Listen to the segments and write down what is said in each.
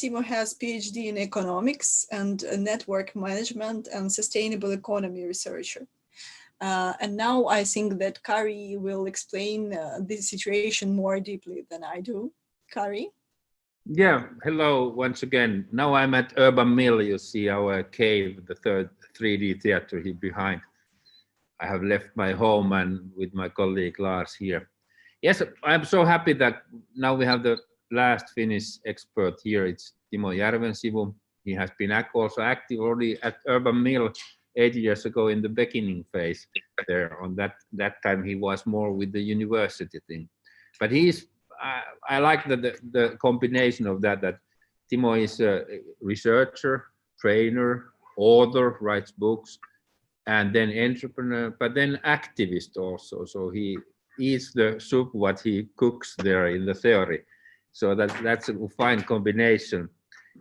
Timo has PhD in economics and network management and sustainable economy researcher. And now I think that Kari will explain this situation more deeply than I do. Kari? Yeah, hello once again. Now I'm at Urban Mill. You see our cave, the third 3D theater here behind. I have left my home and with my colleague Lars here. Yes, I'm so happy that now we have the last Finnish expert here. It's Timo Järvensivu. He has been also active already at Urban Mill 8 years ago in the beginning phase there. On that time he was more with the university thing. But he's, I like the combination of that Timo is a researcher, trainer, author, writes books, and then entrepreneur, but then activist also. So he eats the soup what he cooks there in the theory. So that's a fine combination,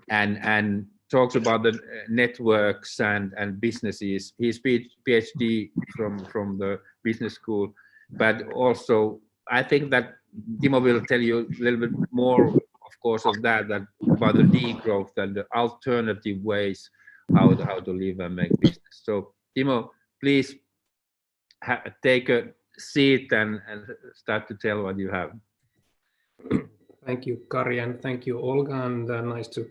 and talks about the networks and businesses. He's PhD from the business school, but also I think that Timo will tell you a little bit more, of course, of that about the degrowth and the alternative ways how to live and make business. So Timo, please take a seat and start to tell what you have. Thank you, Kari, and thank you, Olga, and nice to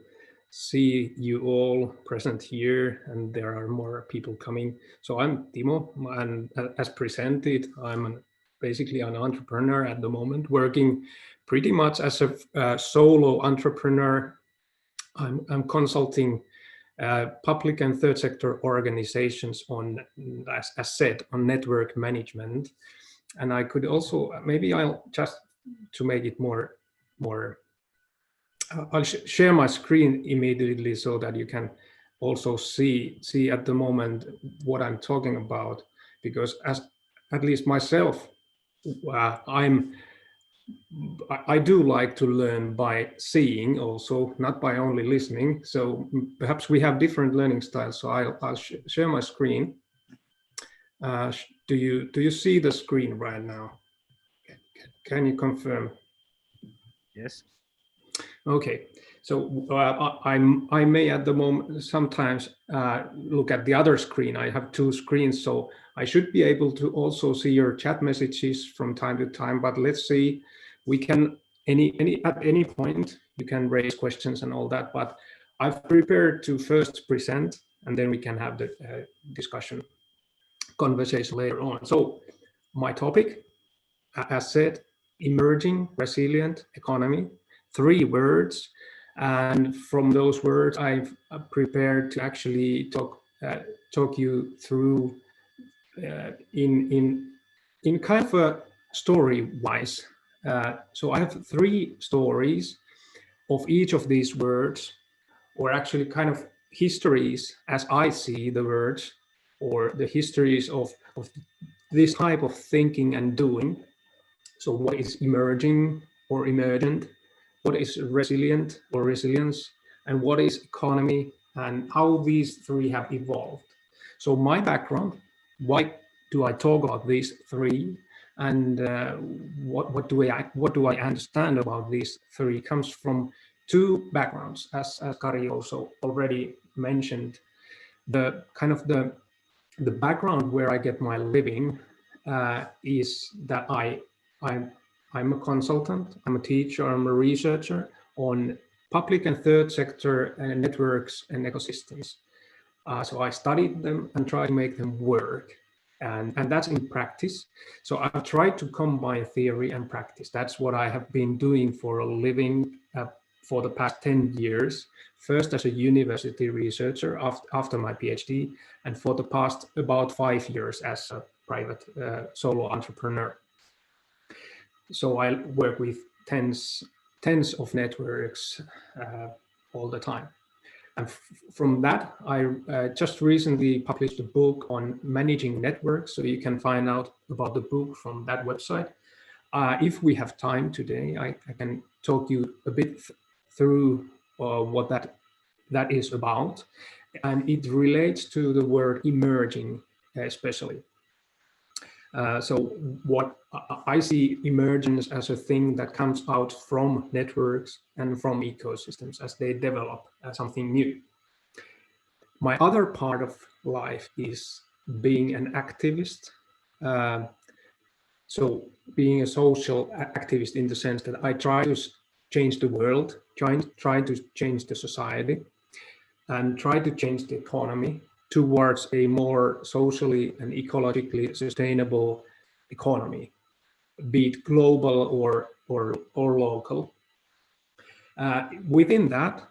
see you all present here, and there are more people coming. So I'm Timo, and as presented, I'm basically an entrepreneur at the moment, working pretty much as a solo entrepreneur. I'm consulting public and third sector organizations on, as said, on network management. And I could also, maybe I'll just, to make it more, I'll share my screen immediately so that you can also see at the moment what I'm talking about, because at least myself, I do like to learn by seeing also, not by only listening. So perhaps we have different learning styles. So I'll share my screen. Do you see the screen right now? Can you confirm? Yes. Okay. So I may at the moment sometimes look at the other screen. I have two screens, so I should be able to also see your chat messages from time to time. But let's see, we can at any point you can raise questions and all that. But I've prepared to first present, and then we can have the discussion conversation later on. So my topic, as said, emerging resilient economy, 3 words. And from those words, I've prepared to actually talk you through in kind of a story-wise. So I have 3 stories of each of these words, or actually kind of histories as I see the words, or the histories of this type of thinking and doing. So what is emerging or emergent? What is resilient or resilience? And what is economy, and how these 3 have evolved? So my background, why do I talk about these 3? And what do I understand about these 3 comes from 2 backgrounds, as Kari also already mentioned. The kind of the background where I get my living is that I'm a consultant, I'm a teacher, I'm a researcher on public and third sector networks and ecosystems. So I studied them and try to make them work. And that's in practice. So I've tried to combine theory and practice. That's what I have been doing for a living for the past 10 years, first as a university researcher after my PhD, and for the past about 5 years as a private solo entrepreneur. So I work with tens of networks all the time. And from that, I just recently published a book on managing networks. So you can find out about the book from that website. If we have time today, I can talk you a bit through what that is about. And it relates to the word emerging especially. So what I see emergence as a thing that comes out from networks and from ecosystems as they develop as something new. My other part of life is being an activist. So being a social activist in the sense that I try to change the world, try to change the society, and try to change the economy towards a more socially and ecologically sustainable economy, be it global or local. Within that,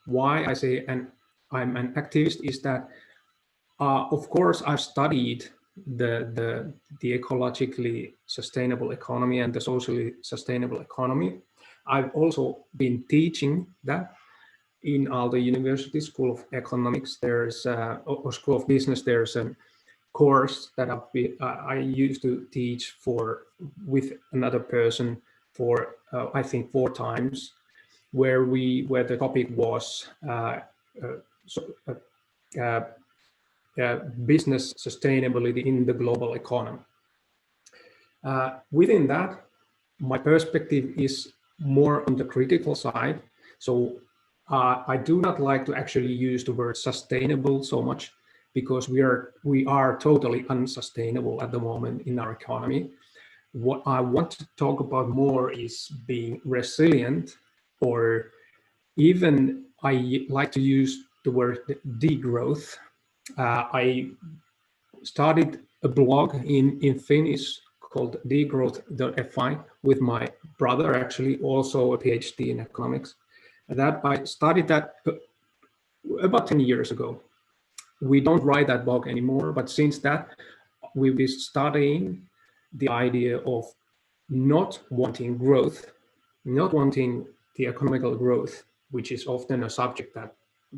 why I say I'm an activist is that, of course, I've studied the ecologically sustainable economy and the socially sustainable economy. I've also been teaching that in Aalto University School of Economics. There's or School of Business. There's a course that I used to teach with another person for I think 4 times, where the topic was business sustainability in the global economy. Within that, my perspective is more on the critical side. So I do not like to actually use the word sustainable so much, because we are totally unsustainable at the moment in our economy. What I want to talk about more is being resilient, or even I like to use the word degrowth. I started a blog in Finnish called degrowth.fi with my brother, actually also a PhD in economics. That I started that about 10 years ago. We don't write that blog anymore, but since that, we've been studying the idea of not wanting growth, not wanting the economical growth, which is often a subject that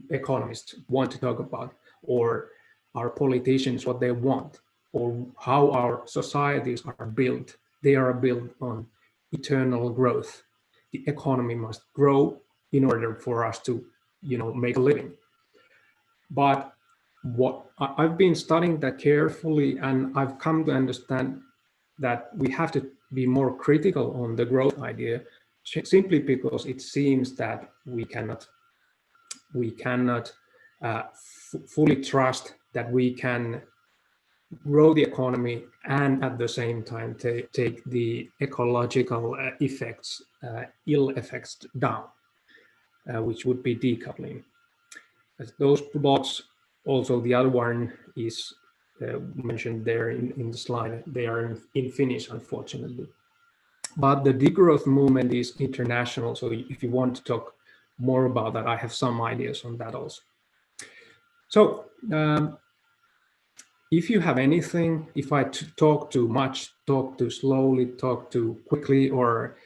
economists want to talk about, or our politicians, what they want, or how our societies are built. They are built on eternal growth. The economy must grow in order for us to, make a living. But what I've been studying that carefully, and I've come to understand that we have to be more critical on the growth idea, simply because it seems that we cannot fully trust that we can grow the economy and at the same time take the ecological ill effects down, which would be decoupling. Those blocks, also the other one is mentioned there in the slide. They are in Finnish, unfortunately. But the degrowth movement is international. So if you want to talk more about that, I have some ideas on that also. So if you have anything, if I talk too much, talk too slowly, talk too quickly, or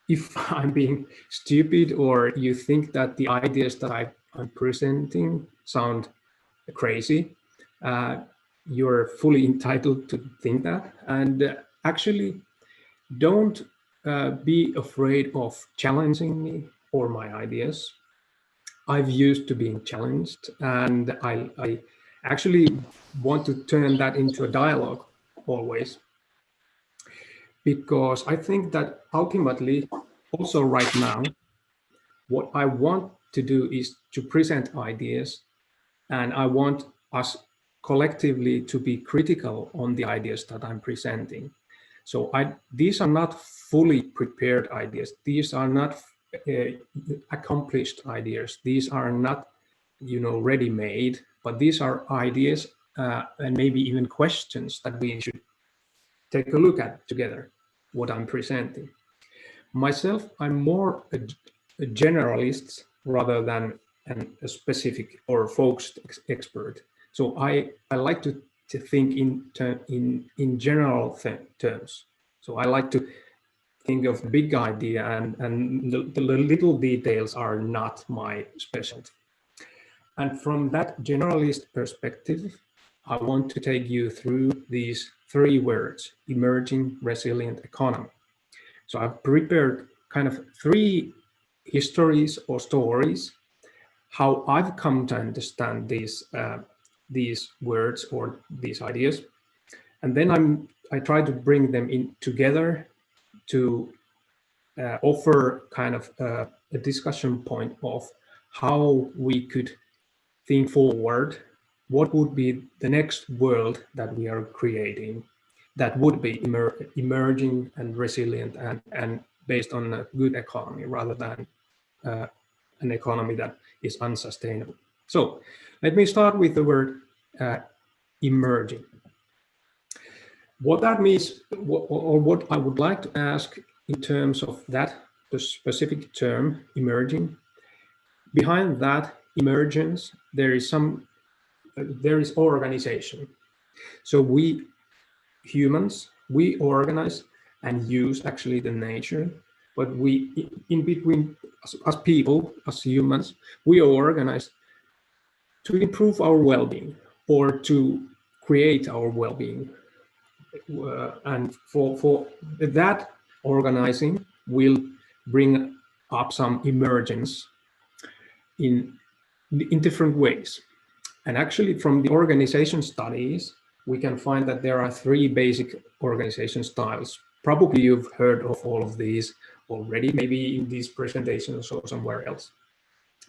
if I'm being stupid, or you think that the ideas that I'm presenting sound crazy, you're fully entitled to think that. And actually, don't be afraid of challenging me or my ideas. I've used to being challenged, and I actually want to turn that into a dialogue always, because I think that ultimately, also right now, what I want to do is to present ideas, and I want us collectively to be critical on the ideas that I'm presenting. So these are not fully prepared ideas. These are not accomplished ideas. These are not, ready-made, but these are ideas and maybe even questions that we should take a look at together, what I'm presenting. Myself, I'm more a generalist rather than a specific or focused expert. So I like to think in general terms. So I like to think of big idea, and the little details are not my specialty. And from that generalist perspective, I want to take you through these 3 words: emerging, resilient economy. So I've prepared kind of 3 histories or stories, how I've come to understand these words or these ideas. And then I try to bring them in together to offer kind of a discussion point of how we could think forward. What would be the next world that we are creating that would be emerging and resilient and based on a good economy rather than an economy that is unsustainable. So let me start with the word emerging. What that means, or what I would like to ask in terms of that, the specific term emerging, behind that emergence, there is organization. So we humans, we organize and use actually the nature, but we, in between, as people, as humans, we organize to improve our well-being or to create our well-being. And for that organizing will bring up some emergence in different ways. And actually from the organization studies, we can find that there are 3 basic organization styles. Probably you've heard of all of these already, maybe in these presentations or somewhere else.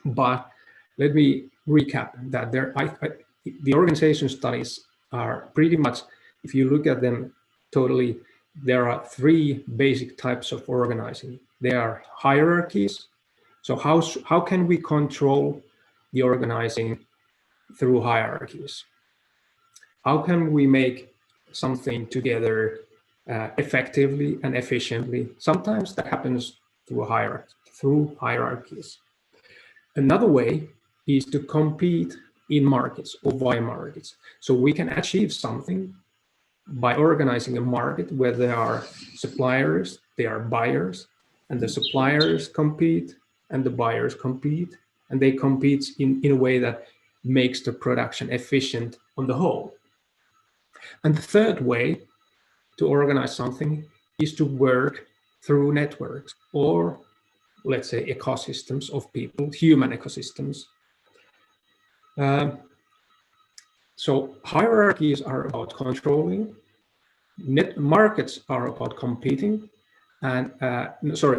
But let me recap that the organization studies are pretty much, if you look at them totally, there are 3 basic types of organizing. There are hierarchies. So how can we control the organizing through hierarchies? How can we make something together effectively and efficiently? Sometimes that happens through hierarchies. Another way is to compete in markets or via markets. So we can achieve something by organizing a market where there are suppliers, there are buyers, and the suppliers compete and the buyers compete, and they compete in a way that makes the production efficient on the whole. And the third way to organize something is to work through networks, or let's say ecosystems of people, human ecosystems. So hierarchies are about controlling, markets are about competing, and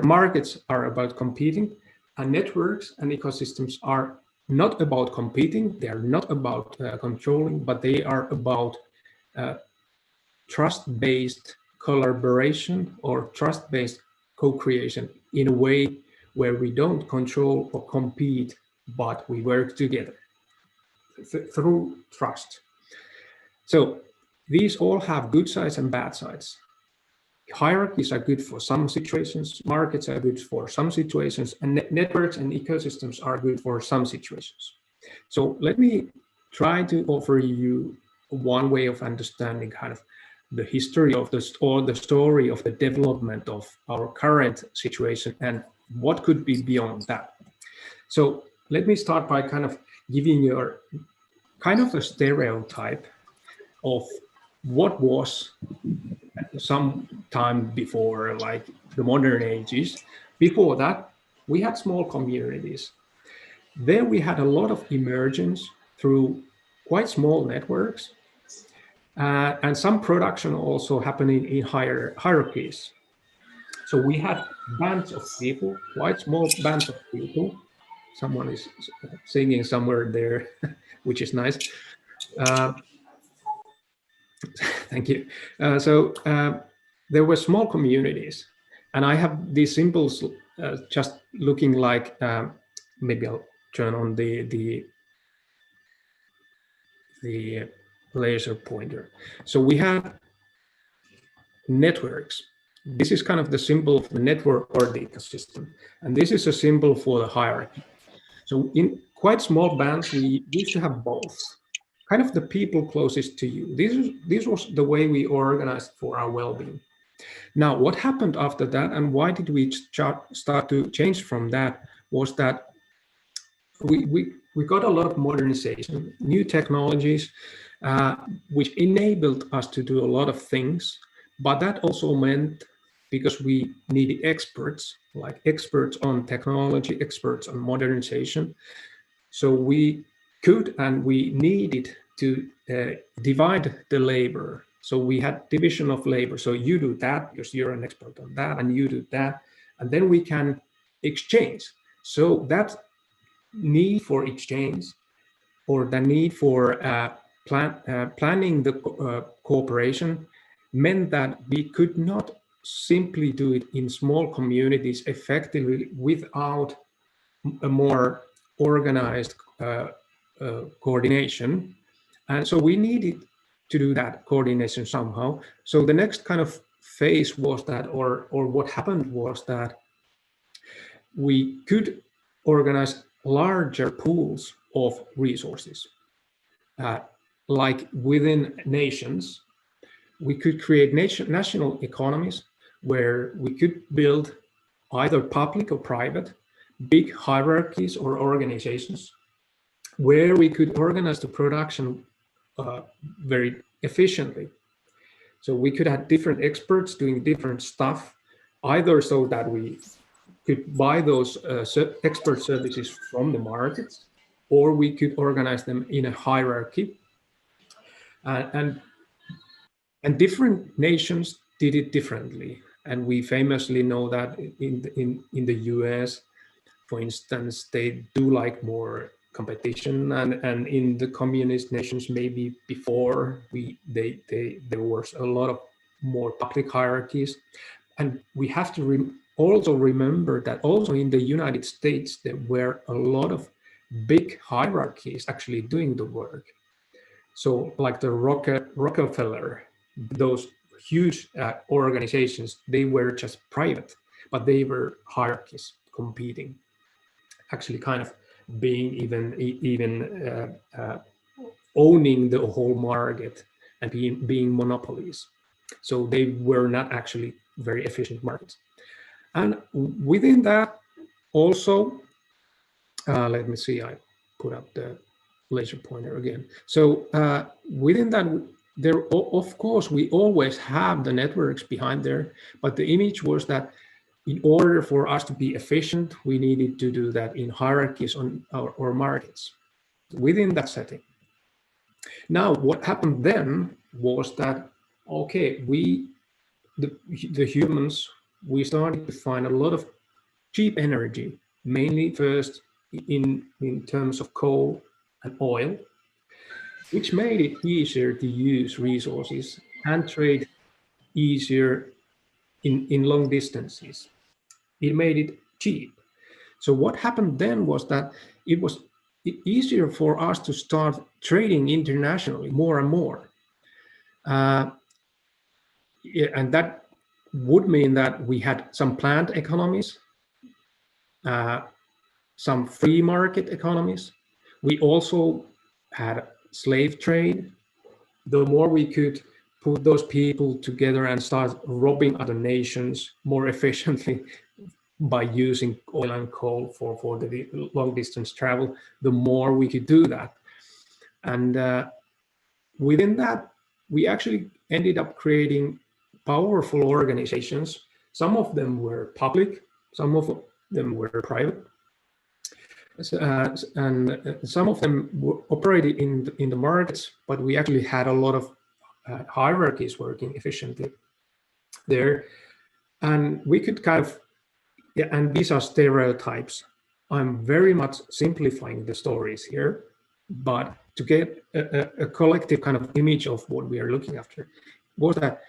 markets are about competing, and networks and ecosystems are not about competing, they are not about controlling, but they are about trust-based collaboration or trust-based co-creation in a way where we don't control or compete, but we work together through trust. So these all have good sides and bad sides. Hierarchies are good for some situations, markets are good for some situations, and networks and ecosystems are good for some situations. So let me try to offer you one way of understanding kind of the history of this, or the story of the development of our current situation and what could be beyond that. So let me start by kind of giving you kind of a stereotype of what was some time before, like the modern ages. Before that, we had small communities. There we had a lot of emergence through quite small networks, and some production also happening in hierarchies. So we had bands of people, quite small bands of people. Someone is singing somewhere there, which is nice. Thank you. There were small communities, and I have these symbols just looking like, maybe I'll turn on the laser pointer. So we have networks. This is kind of the symbol of the network or the ecosystem, and this is a symbol for the hierarchy. So in quite small bands, we used to have both. Kind of the people closest to you. This was the way we organized for our well-being. Now, what happened after that, and why did we start to change from that, was that we got a lot of modernization, new technologies, which enabled us to do a lot of things. But that also meant, because we needed experts, like experts on technology, experts on modernization, so we could and we needed to divide the labor So we had division of labor. So you do that because you're an expert on that, and you do that, and then we can exchange. So that need for exchange, or the need for planning the cooperation, meant that we could not simply do it in small communities effectively without a more organized coordination. And so we needed to do that coordination somehow. So the next kind of phase was that, or what happened was that we could organize larger pools of resources. Like within nations, we could create national economies where we could build either public or private, big hierarchies or organizations, where we could organize the production very efficiently. So we could have different experts doing different stuff, either so that we could buy those expert services from the markets, or we could organize them in a hierarchy. And different nations did it differently. And we famously know that in the US, for instance, they do like more competition, and in the communist nations, maybe before there was a lot of more public hierarchies. And we have to also remember that also in the United States, there were a lot of big hierarchies actually doing the work. So like the Rockefeller, those huge organizations, they were just private, but they were hierarchies competing, actually kind of being even owning the whole market and being monopolies. So they were not actually very efficient markets. And within that also, let me see, I put up the laser pointer again. So within that, there, of course, we always have the networks behind there, but the image was that in order for us to be efficient, we needed to do that in hierarchies on our markets within that setting. Now, what happened then was that, okay, the humans, we started to find a lot of cheap energy, mainly first in terms of coal and oil, which made it easier to use resources and trade easier in long distances. It made it cheap. So what happened then was that it was easier for us to start trading internationally more and more. Yeah, and that would mean that we had some planned economies, some free market economies. We also had slave trade. The more we could put those people together and start robbing other nations more efficiently by using oil and coal for the long distance travel, the more we could do that. And within that, we actually ended up creating powerful organizations. Some of them were public, some of them were private, and some of them were operated in the markets, but we actually had a lot of hierarchies working efficiently there. And we could kind of, yeah, and these are stereotypes. I'm very much simplifying the stories here, but to get a collective kind of image of what we are looking after was that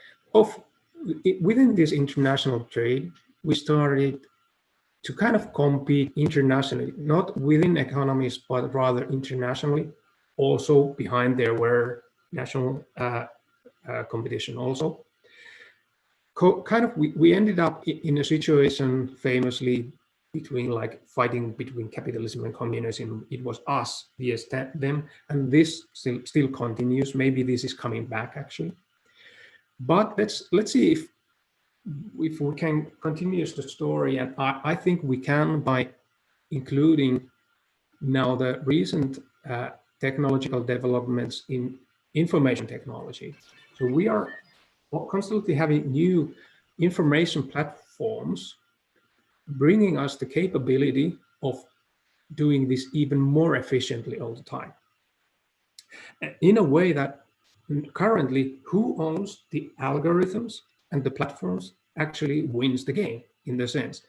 within this international trade, we started to kind of compete internationally, not within economies, but rather internationally. Also behind there were national competition also. We ended up in a situation famously between like fighting between capitalism and communism. It was us against them, and this still continues. Maybe this is coming back actually. But let's see if we can continue the story, and I think we can by including now the recent technological developments in information technology. So we are constantly having new information platforms bringing us the capability of doing this even more efficiently all the time, in a way that currently who owns the algorithms and the platforms actually wins the game in the sense.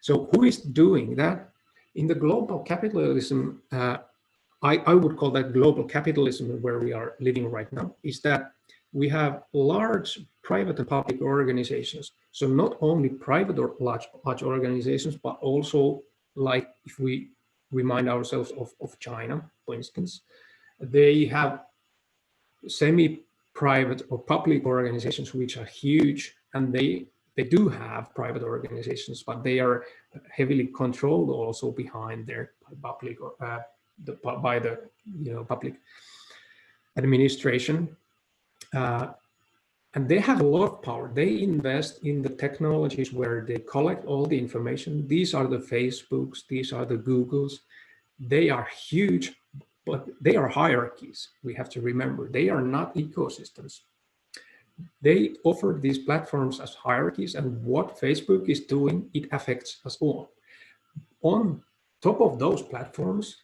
So who is doing that? In the global capitalism, I would call that global capitalism where we are living right now, is that we have large private and public organizations. So not only private or large organizations, but also, like if we remind ourselves of China, for instance, they have semi-private or public organizations which are huge, and they do have private organizations, but they are heavily controlled also behind their public by the public administration, and they have a lot of power. They invest in the technologies where they collect all the information. These are the Facebooks, these are the Googles. They are huge, but they are hierarchies. We have to remember they are not ecosystems. They offer these platforms as hierarchies, and what Facebook is doing, it affects us all. On top of those platforms,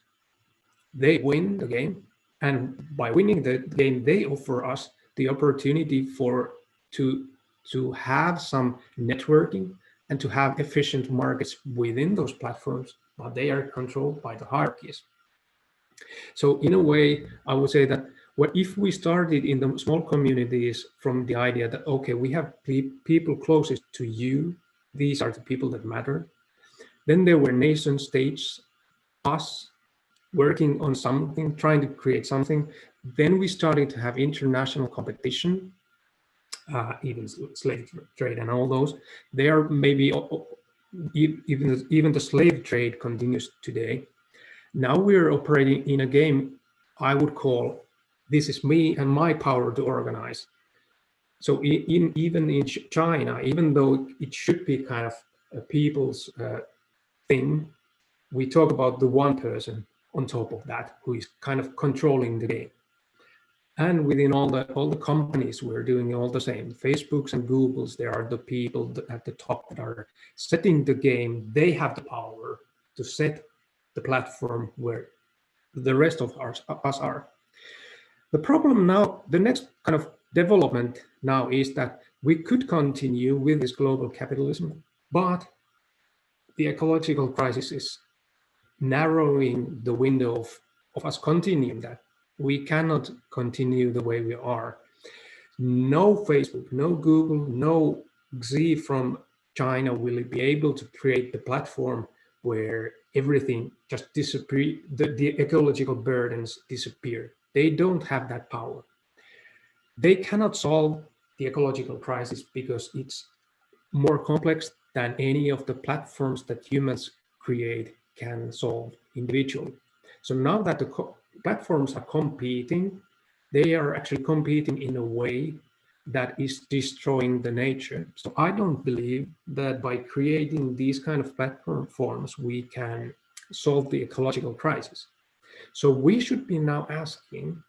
they win the game, and by winning the game, they offer us the opportunity to have some networking and to have efficient markets within those platforms, but they are controlled by the hierarchies. So in a way, I would say that what if we started in the small communities from the idea that, okay, we have people closest to you, these are the people that matter. Then there were nation states, us, working on something, trying to create something. Then we started to have international competition, even slave trade and all those. They are maybe even the slave trade continues today. Now we're operating in a game I would call, this is me and my power to organize. So even in China, even though it should be kind of a people's thing, we talk about the one person on top of that who is kind of controlling the game. And within all the companies, we're doing all the same. Facebooks and Googles, there are the people at the top that are setting the game. They have the power to set the platform where the rest of us are. The problem now, the next kind of development now is that we could continue with this global capitalism, but the ecological crisis is narrowing the window of us continuing that. We cannot continue the way we are. No Facebook, no Google, no Xi from China will be able to create the platform where everything just disappears, the ecological burdens disappear. They don't have that power. They cannot solve the ecological crisis because it's more complex than any of the platforms that humans create can solve individually. So now that the platforms are competing, they are actually competing in a way that is destroying the nature. So I don't believe that by creating these kind of platforms, we can solve the ecological crisis. So we should be now asking,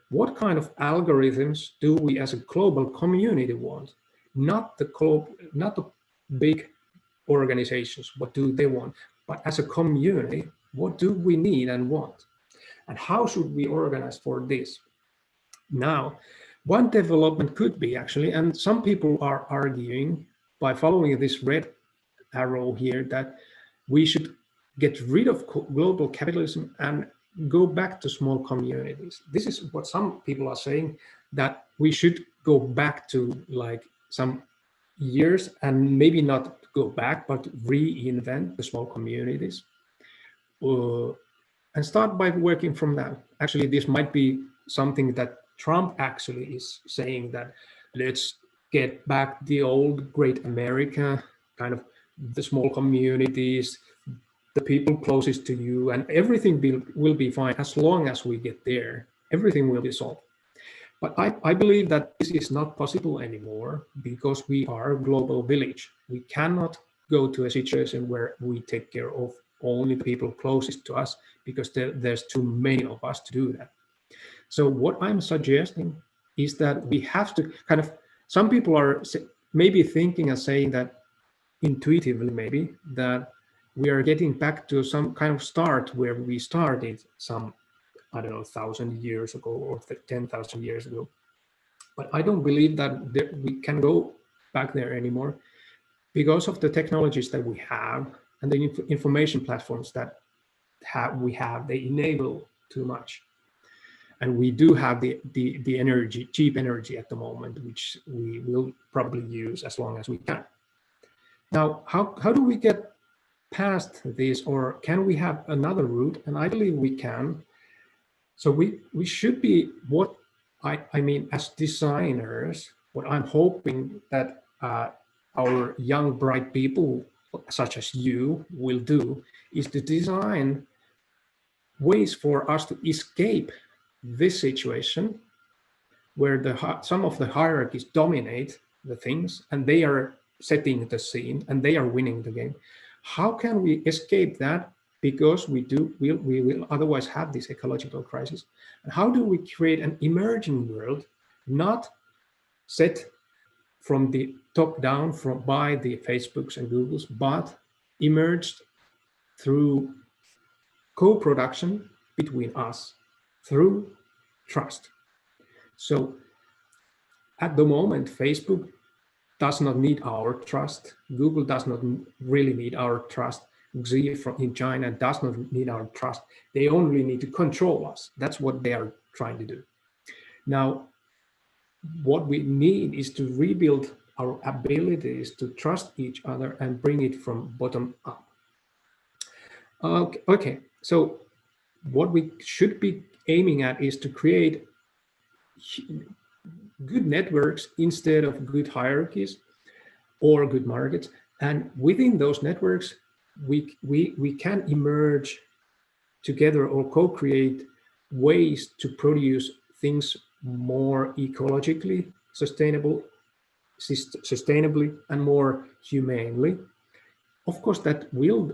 what kind of algorithms do we as a global community want? Not the big organizations, what do they want? But as a community, what do we need and want? And how should we organize for this? Now, one development could be actually, and some people are arguing by following this red arrow here, that we should get rid of global capitalism and go back to small communities. This is what some people are saying, that we should go back to like some years and maybe not go back, but reinvent the small communities and start by working from that. Actually, this might be something that Trump actually is saying, that let's get back the old great America, kind of the small communities, the people closest to you, and everything will be fine as long as we get there. Everything will be solved. But I believe that this is not possible anymore because we are a global village. We cannot go to a situation where we take care of only the people closest to us because there's too many of us to do that. So what I'm suggesting is that we have to kind of, some people are maybe thinking and saying that intuitively maybe, that we are getting back to some kind of start where we started some, I don't know, 1,000 years ago or 10,000 years ago. But I don't believe that we can go back there anymore because of the technologies that we have and the information platforms that we have. They enable too much. And we do have the energy, cheap energy at the moment, which we will probably use as long as we can. Now, how do we get past this, or can we have another route? And I believe we can. So we should be, what I mean, as designers, what I'm hoping that our young, bright people, such as you, will do, is to design ways for us to escape this situation where some of the hierarchies dominate the things and they are setting the scene and they are winning the game. How can we escape that? Because we will otherwise have this ecological crisis. And how do we create an emerging world, not set from the top down by the Facebooks and Googles, but emerged through co-production between us, through trust. So at the moment, Facebook does not need our trust. Google does not really need our trust. Xi in China does not need our trust. They only need to control us. That's what they are trying to do. Now, what we need is to rebuild our abilities to trust each other and bring it from bottom up. Okay, so what we should be aiming at is to create good networks instead of good hierarchies or good markets. And within those networks, we can emerge together or co-create ways to produce things more ecologically sustainably and more humanely. Of course, that will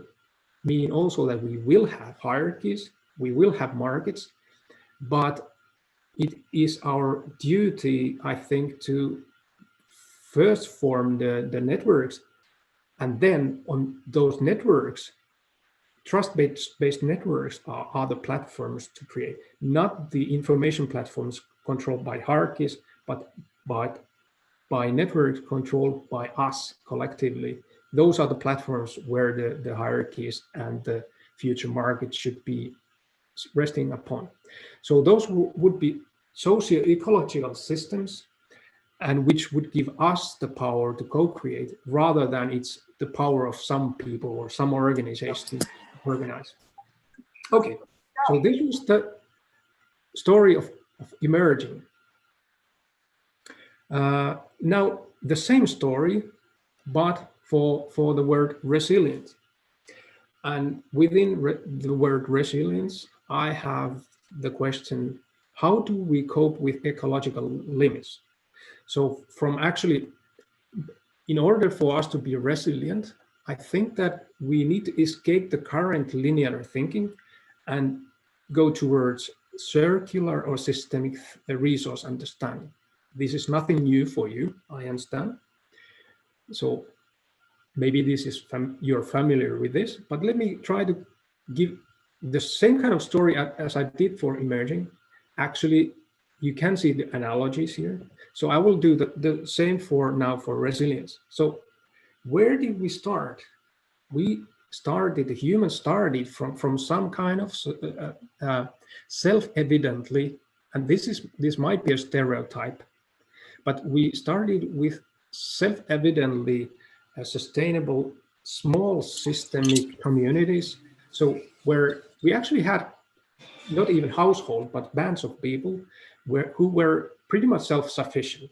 mean also that we will have hierarchies, we will have markets, but it is our duty, I think, to first form the networks, and then on those networks, trust-based networks are the platforms to create, not the information platforms controlled by hierarchies, but by networks controlled by us collectively. Those are the platforms where the hierarchies and the future markets should be resting upon. So those would be socio-ecological systems, and which would give us the power to co-create rather than it's the power of some people or some organizations to organize. Okay, so this is the story of emerging. Now, the same story, but for the word resilience. And within the word resilience, I have the question, how do we cope with ecological limits? So from actually, in order for us to be resilient, I think that we need to escape the current linear thinking and go towards circular or systemic resource understanding. This is nothing new for you, I understand. So maybe this is you're familiar with this, but let me try to give the same kind of story as I did for emerging. Actually, you can see the analogies here. So I will do the same for resilience. So where did we start? The humans started from some kind of self-evidently, and this might be a stereotype, but we started with self-evidently sustainable small systemic communities. So where we actually had not even household, but bands of people who were pretty much self-sufficient,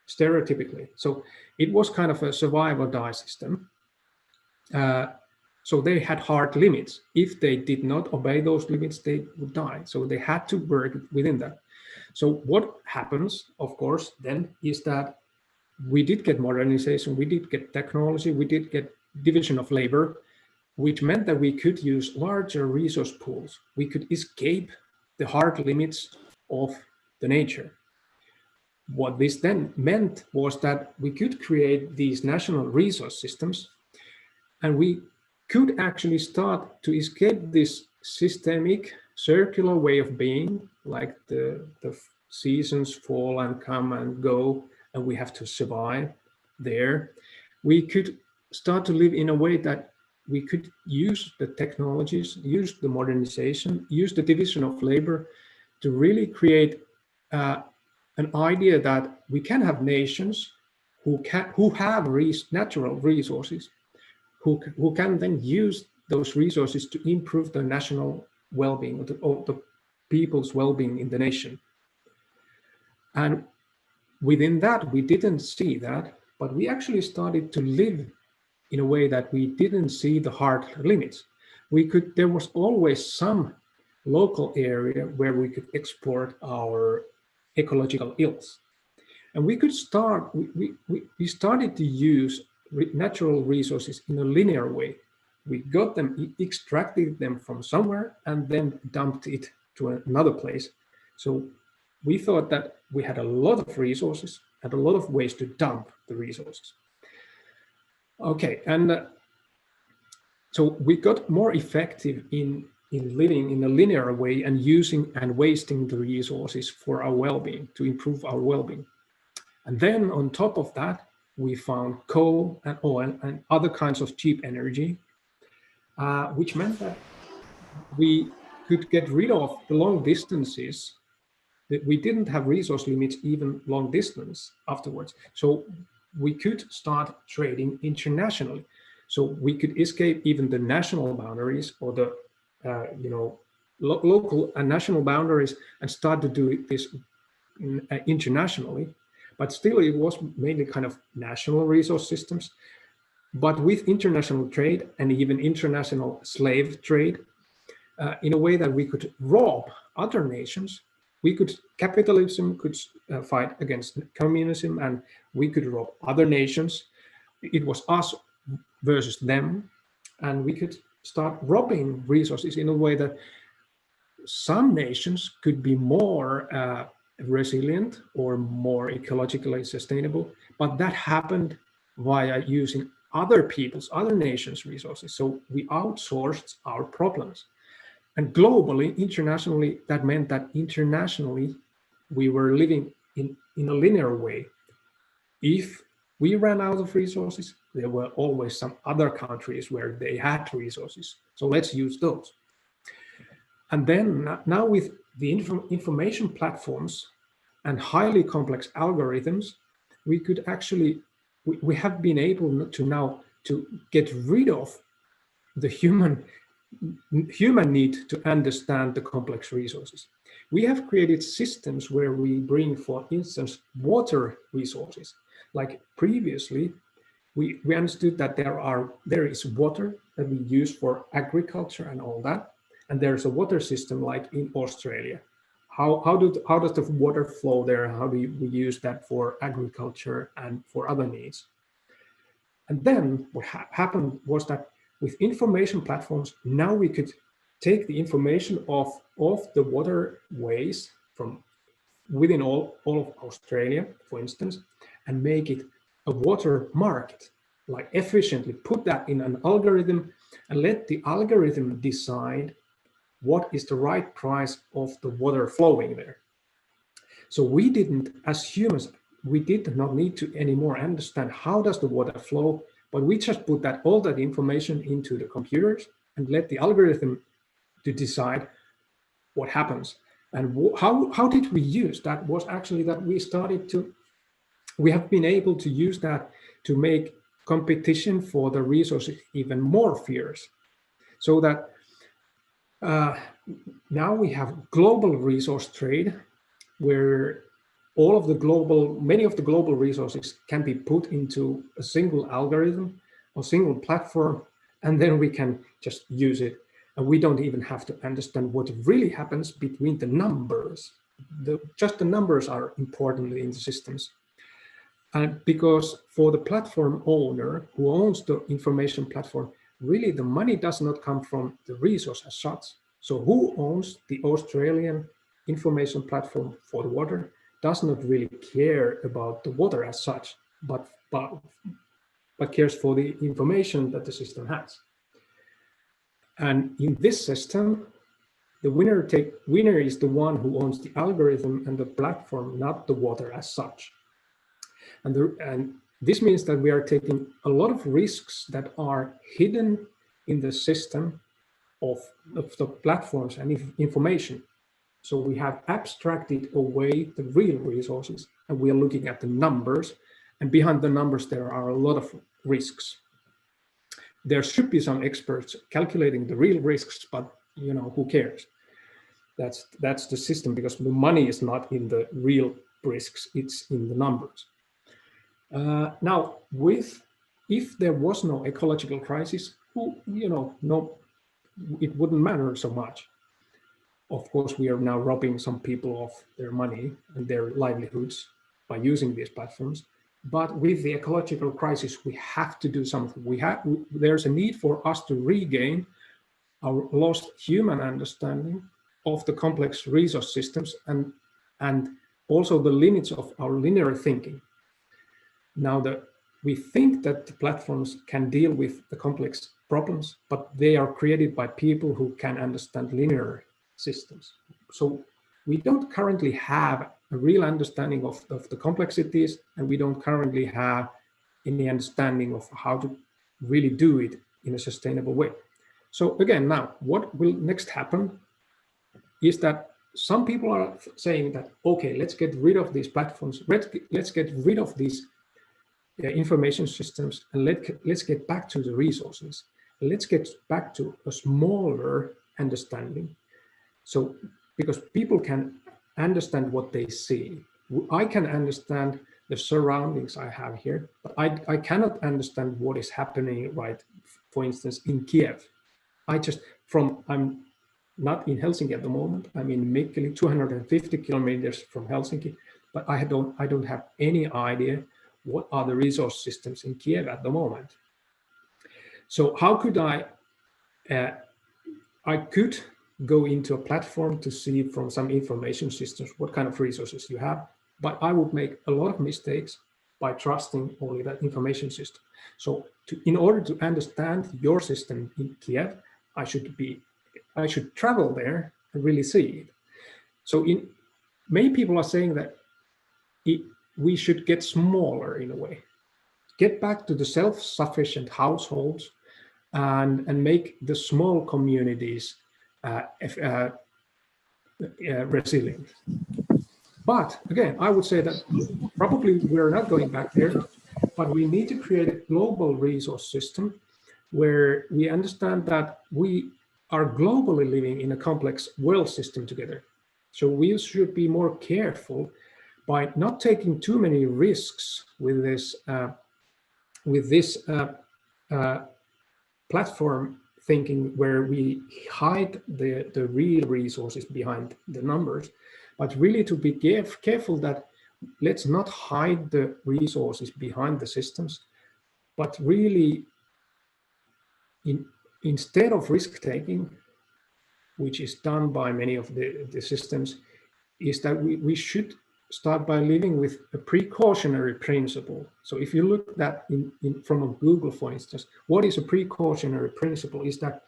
stereotypically. So it was kind of a survive or die system. So they had hard limits. If they did not obey those limits, they would die. So they had to work within that. So what happens, of course, then is that we did get modernization, we did get technology, we did get division of labor, which meant that we could use larger resource pools. We could escape the hard limits of the nature. What this then meant was that we could create these national resource systems, and we could actually start to escape this systemic circular way of being, like the seasons fall and come and go, and we have to survive there. We could start to live in a way that we could use the technologies, use the modernization, use the division of labor to really create an idea that we can have nations who have natural resources, who can then use those resources to improve the national well-being, or the people's well-being in the nation. And within that, we didn't see that, but we actually started to live in a way that we didn't see the hard limits. There was always some local area where we could export our ecological ills. And we started to use natural resources in a linear way. We got them, extracted them from somewhere, and then dumped it to another place. So we thought that we had a lot of resources and a lot of ways to dump the resources. Okay, and so we got more effective in living in a linear way and using and wasting the resources for our well-being, to improve our well-being. And then on top of that, we found coal and oil and other kinds of cheap energy, which meant that we could get rid of the long distances, that we didn't have resource limits even long distance afterwards. So we could start trading internationally. So we could escape even the national boundaries, or the local and national boundaries, and start to do this internationally. But still, it was mainly kind of national resource systems. But with international trade and even international slave trade, in a way that we could rob other nations, capitalism could fight against communism, and we could rob other nations. It was us versus them, and we could start robbing resources in a way that some nations could be more resilient or more ecologically sustainable, but that happened via using other nations' resources. So we outsourced our problems. And globally, internationally, that meant that internationally, we were living in a linear way. If we ran out of resources, there were always some other countries where they had resources. So let's use those. And then now with the information platforms and highly complex algorithms, we could actually, we have been able to now to get rid of the human need to understand the complex resources. We have created systems where we bring, for instance, water resources. Like previously, we understood that there is water that we use for agriculture and all that, and there's a water system like in Australia. How does the water flow there? How do we use that for agriculture and for other needs? And then what happened was that with information platforms, now we could take the information of the waterways from within all of Australia, for instance, and make it a water market, like efficiently put that in an algorithm and let the algorithm decide what is the right price of the water flowing there. So we didn't, as humans, we did not need to anymore understand how does the water flow, but we just put all that information into the computers and let the algorithm to decide what happens. And how did we use that? Was actually that we have been able to use that to make competition for the resources even more fierce. So that now we have global resource trade, where many of the global resources can be put into a single algorithm or single platform, and then we can just use it. And we don't even have to understand what really happens between the numbers. Just the numbers are important in the systems. And because for the platform owner who owns the information platform, really the money does not come from the resource as such. So who owns the Australian information platform for the water does not really care about the water as such, but cares for the information that the system has. And in this system, the winner is the one who owns the algorithm and the platform, not the water as such. And this means that we are taking a lot of risks that are hidden in the system of the platforms and information. So we have abstracted away the real resources, and we are looking at the numbers, and behind the numbers there are a lot of risks. There should be some experts calculating the real risks, but who cares? That's the system, because the money is not in the real risks, it's in the numbers. Now, if there was no ecological crisis, no, it wouldn't matter so much. Of course, we are now robbing some people of their money and their livelihoods by using these platforms. But with the ecological crisis, we have to do something. There's a need for us to regain our lost human understanding of the complex resource systems and also the limits of our linear thinking. Now, we think that the platforms can deal with the complex problems, but they are created by people who can understand linear systems. So we don't currently have a real understanding of the complexities, and we don't currently have any understanding of how to really do it in a sustainable way. So again, now, what will next happen is that some people are saying that, okay, let's get rid of these platforms, let's get rid of these information systems, and let's get back to the resources. Let's get back to a smaller understanding. So, because people can understand what they see. I can understand the surroundings I have here, but I cannot understand what is happening, right, for instance, in Kiev. I'm not in Helsinki at the moment. I'm in Mikkeli, 250 kilometers from Helsinki, but I don't have any idea what are the resource systems in Kiev at the moment. So how could I could go into a platform to see from some information systems what kind of resources you have, but I would make a lot of mistakes by trusting only that information system. So in order to understand your system in Kiev, I should travel there and really see it. So many people are saying that we should get smaller in a way, get back to the self-sufficient households and make the small communities resilient. But again, I would say that probably we're not going back there, but we need to create a global resource system where we understand that we are globally living in a complex world system together. So we should be more careful by not taking too many risks with this platform thinking where we hide the real resources behind the numbers, but really to be careful that let's not hide the resources behind the systems, but really instead of risk-taking, which is done by many of the systems, is that we should start by living with a precautionary principle. So if you look at from a Google, for instance, what is a precautionary principle is that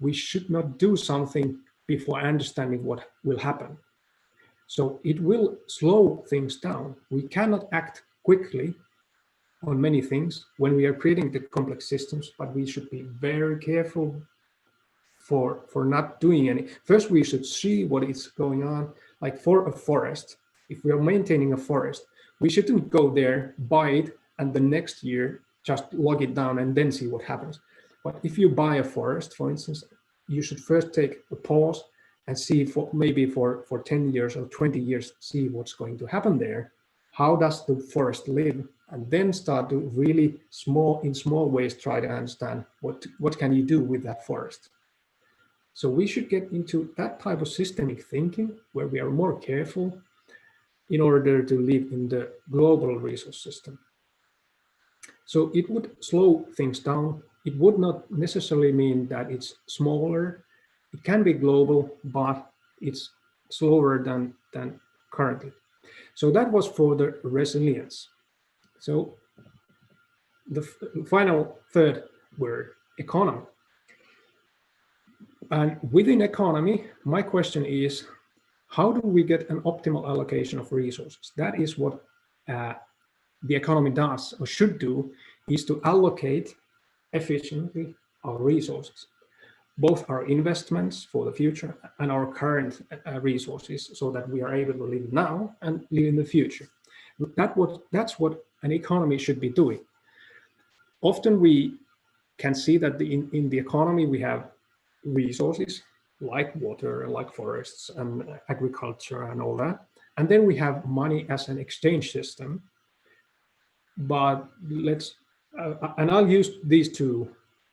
we should not do something before understanding what will happen. So it will slow things down. We cannot act quickly on many things when we are creating the complex systems, but we should be very careful for not doing any. First, we should see what is going on, like for a forest. If we are maintaining a forest, we shouldn't go there, buy it, and the next year just log it down and then see what happens. But if you buy a forest, for instance, you should first take a pause and see for 10 years or 20 years, see what's going to happen there. How does the forest live? And then start to really in small ways, try to understand what can you do with that forest. So we should get into that type of systemic thinking where we are more careful in order to live in the global resource system. So it would slow things down. It would not necessarily mean that it's smaller. It can be global, but it's slower than currently. So that was for the resilience. So the final third word, economy. And within economy, my question is, how do we get an optimal allocation of resources? That is what the economy does or should do, is to allocate efficiently our resources, both our investments for the future and our current resources, so that we are able to live now and live in the future. That's what an economy should be doing. Often we can see that in the economy we have resources like water, like forests and agriculture and all that. And then we have money as an exchange system. But and I'll use these two,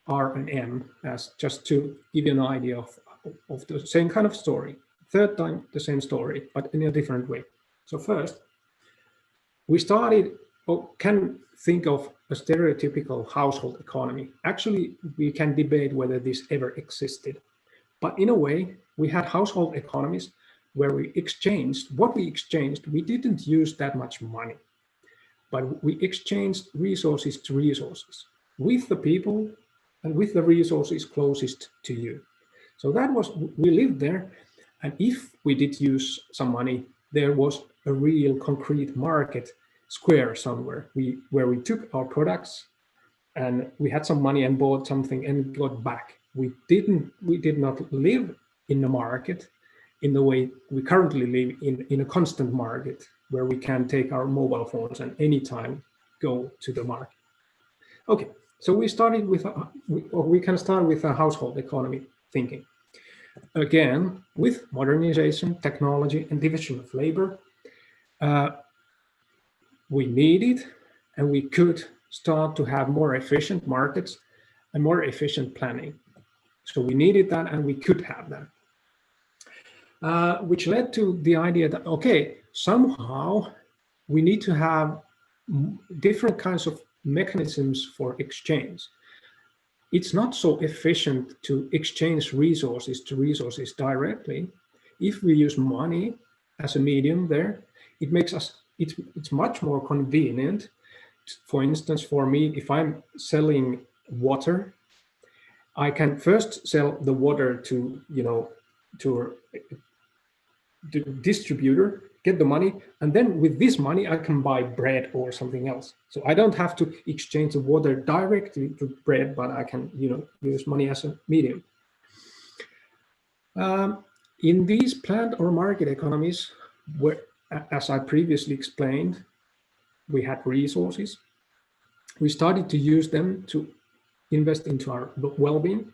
R and M, as just to give you an idea of the same kind of story. Third time, the same story, but in a different way. So first, we started, or can think of a stereotypical household economy. Actually, we can debate whether this ever existed. But in a way, we had household economies where we exchanged, what we exchanged, we didn't use that much money, but we exchanged resources to resources with the people and with the resources closest to you. So that was, we lived there. And if we did use some money, there was a real concrete market square somewhere where we took our products and we had some money and bought something and got back. We did not live in the market in the way we currently live in a constant market where we can take our mobile phones and anytime go to the market. Okay, so we started with, we can start with a household economy thinking. Again, with modernization, technology, and division of labor, we needed and we could start to have more efficient markets and more efficient planning. So we needed that and we could have that, which led to the idea that, okay, somehow we need to have different kinds of mechanisms for exchange. It's not so efficient to exchange resources to resources directly. If we use money as a medium there, it makes us, it's much more convenient. For instance, for me, if I'm selling water, I can first sell the water to, to the distributor, get the money, and then with this money I can buy bread or something else. So I don't have to exchange the water directly to bread, but I can, use money as a medium. In these planned or market economies, where, as I previously explained, we had resources. We started to use them to invest into our well-being.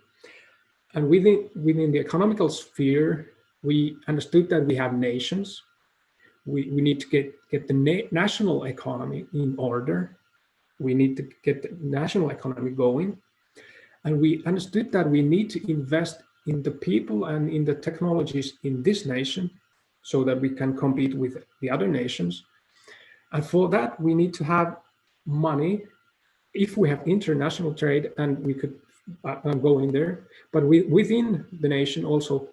And within the economical sphere, we understood that we have nations. We need to get the national economy in order. We need to get the national economy going. And we understood that we need to invest in the people and in the technologies in this nation so that we can compete with the other nations. And for that, we need to have money. If we have international trade, and we could go in there, but within the nation also,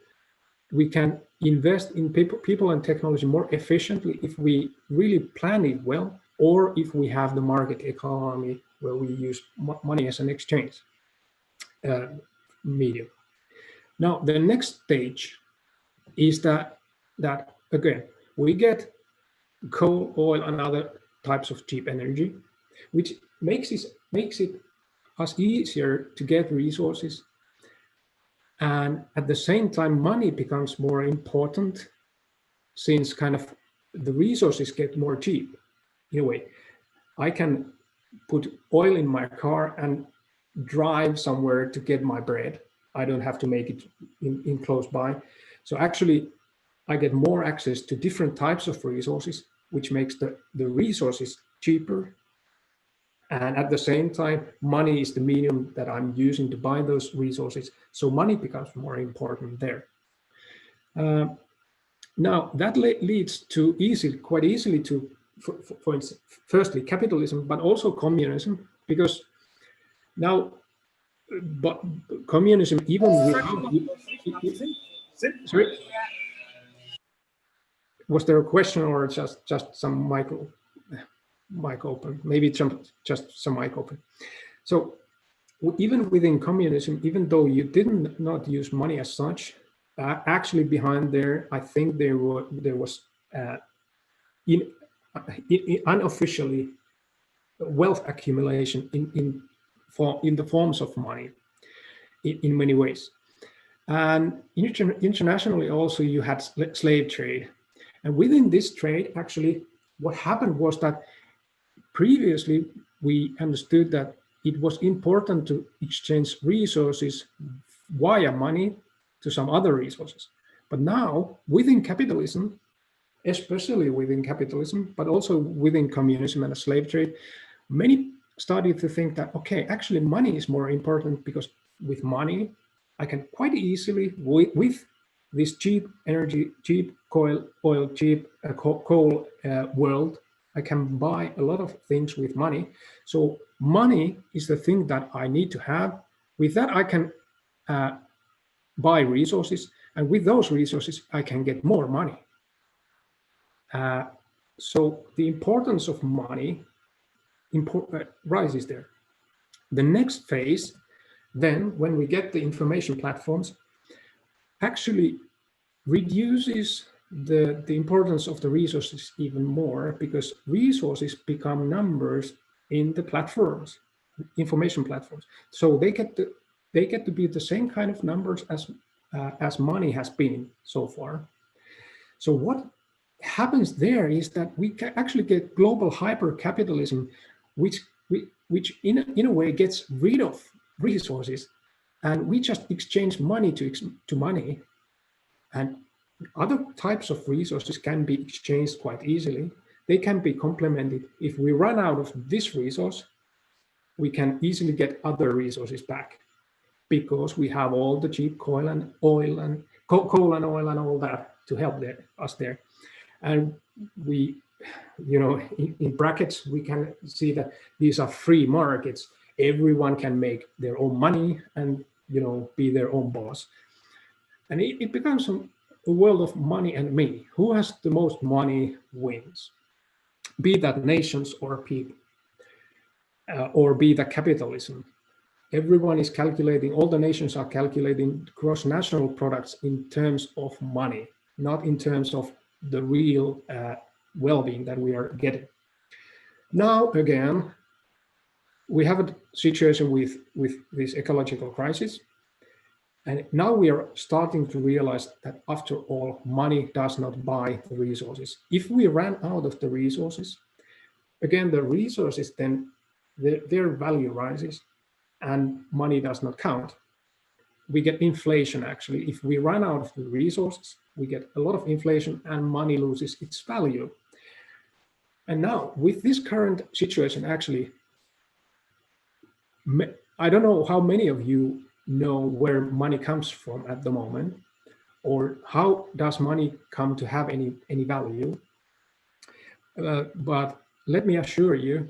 we can invest in people and technology more efficiently if we really plan it well, or if we have the market economy where we use money as an exchange medium. Now, the next stage is that again, we get coal, oil, and other types of cheap energy, which makes it us easier to get resources. And at the same time, money becomes more important since kind of the resources get more cheap. In a way, I can put oil in my car and drive somewhere to get my bread. I don't have to make it in close by. So actually, I get more access to different types of resources, which makes the resources cheaper. And at the same time, money is the medium that I'm using to buy those resources. So money becomes more important there. Now, that leads to quite easily to, for instance, firstly, capitalism, but also communism, because now, but communism, even sorry? Was there a question or just some mic open? Maybe just some mic open. So even within communism, even though you did not use money as such, actually behind there, I think there was unofficially wealth accumulation in the forms of money in many ways. And internationally also you had slave trade. And within this trade, actually, what happened was that previously we understood that it was important to exchange resources via money to some other resources. But now within capitalism, especially within capitalism, but also within communism and the slave trade, many started to think that, okay, actually money is more important, because with money, I can quite easily, with this cheap energy, cheap oil, cheap coal world, I can buy a lot of things with money. So money is the thing that I need to have. With that, I can buy resources, and with those resources, I can get more money. So the importance of money rises there. The next phase, then, when we get the information platforms, actually reduces the importance of the resources even more, because resources become numbers in the platforms, information platforms. So they get to be the same kind of numbers as money has been so far. So what happens there is that we can actually get global hyper-capitalism, which in a way gets rid of resources, and we just exchange money to money, and other types of resources can be exchanged quite easily. They can be complemented. If we run out of this resource, we can easily get other resources back, because we have all the cheap coal and oil and all that to help us there. And we, in brackets, we can see that these are free markets. Everyone can make their own money and, be their own boss. And it becomes a world of money and me. Who has the most money wins, be that nations or people, or be that capitalism. Everyone is calculating, all the nations are calculating gross national products in terms of money, not in terms of the real well-being that we are getting. Now, again, we have a situation with this ecological crisis. And now we are starting to realize that, after all, money does not buy the resources. If we ran out of the resources, again, the resources, then their value rises and money does not count. We get inflation, actually. If we run out of the resources, we get a lot of inflation and money loses its value. And now, with this current situation, actually, I don't know how many of you know where money comes from at the moment, or how does money come to have any value. But let me assure you,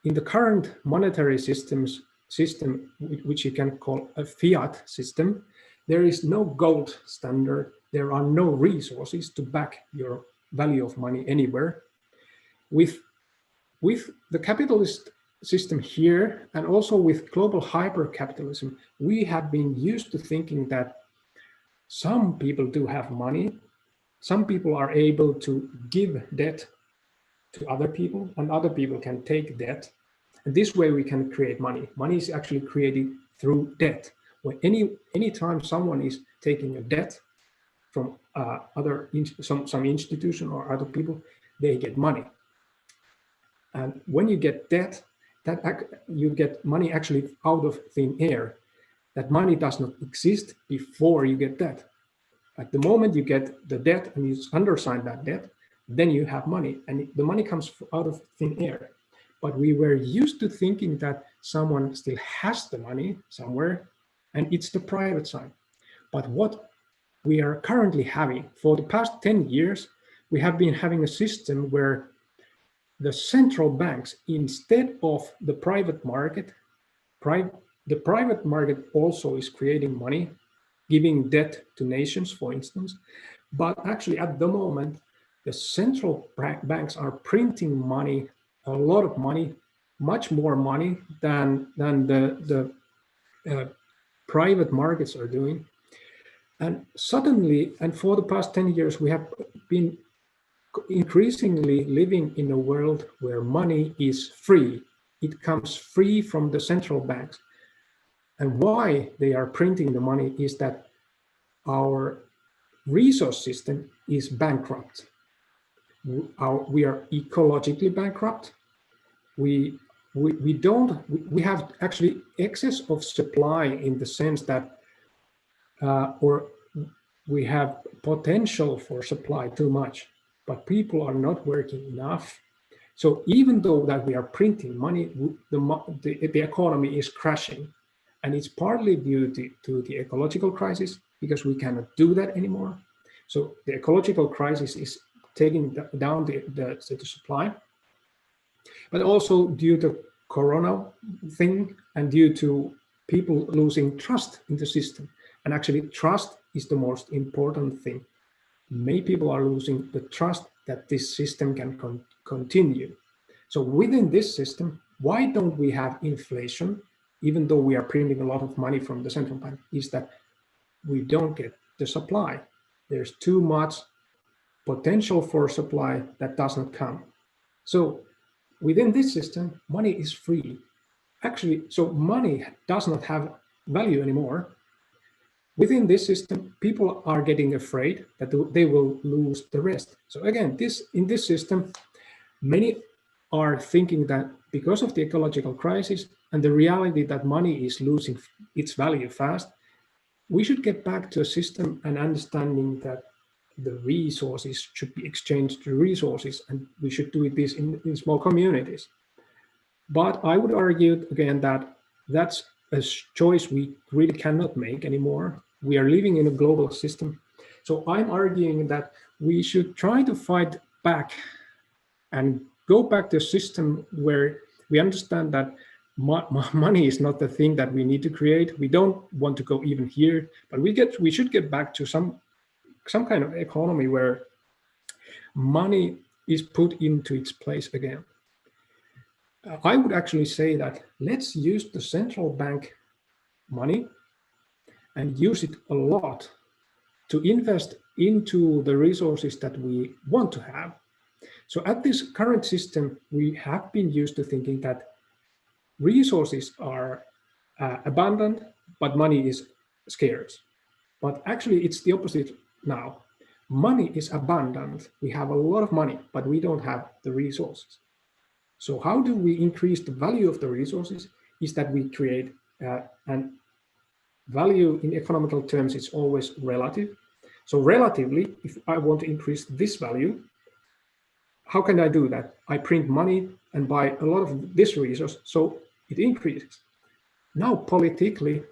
in the current monetary system, which you can call a fiat system, there is no gold standard. There are no resources to back your value of money anywhere. With the capitalist system here, and also with global hyper-capitalism, we have been used to thinking that some people do have money, some people are able to give debt to other people, and other people can take debt. And this way we can create money. Money is actually created through debt. When anytime someone is taking a debt from some institution or other people, they get money. And when you get debt, you get money actually out of thin air. That money does not exist before you get debt. At the moment you get the debt and you undersign that debt, then you have money, and the money comes out of thin air. But we were used to thinking that someone still has the money somewhere, and it's the private side. But what we are currently having, for the past 10 years, we have been having a system where the central banks, instead of the private market, the private market also is creating money, giving debt to nations, for instance. But actually, at the moment, the central banks are printing money, a lot of money, much more money than the private markets are doing. And suddenly, and for the past 10 years, we have been increasingly living in a world where money is free. It comes free from the central banks. And why they are printing the money is that our resource system is bankrupt. We are ecologically bankrupt. We have actually excess of supply in the sense that, or we have potential for supply too much, but people are not working enough. So even though that we are printing money, the economy is crashing, and it's partly due to the ecological crisis, because we cannot do that anymore. So the ecological crisis is taking down the supply, but also due to Corona thing and due to people losing trust in the system. And actually, trust is the most important thing. Many people are losing the trust that this system can continue. So within this system, why don't we have inflation, even though we are printing a lot of money from the central bank, is that we don't get the supply. There's too much potential for supply that does not come. So within this system, money is free. Actually, so money does not have value anymore. Within this system, people are getting afraid that they will lose the rest. So again, in this system, many are thinking that because of the ecological crisis and the reality that money is losing its value fast, we should get back to a system and understanding that the resources should be exchanged to resources, and we should do this in small communities. But I would argue again that that's a choice we really cannot make anymore. We are living in a global system. So I'm arguing that we should try to fight back and go back to a system where we understand that money is not the thing that we need to create. We don't want to go even here, but we should get back to some kind of economy where money is put into its place again. I would actually say that let's use the central bank money and use it a lot to invest into the resources that we want to have. So at this current system, we have been used to thinking that resources are abundant, but money is scarce. But actually, it's the opposite now. Money is abundant. We have a lot of money, but we don't have the resources. So how do we increase the value of the resources? Is that we create and value in economical terms is always relative. So relatively, if I want to increase this value, how can I do that? I print money and buy a lot of this resource, so it increases. Now politically,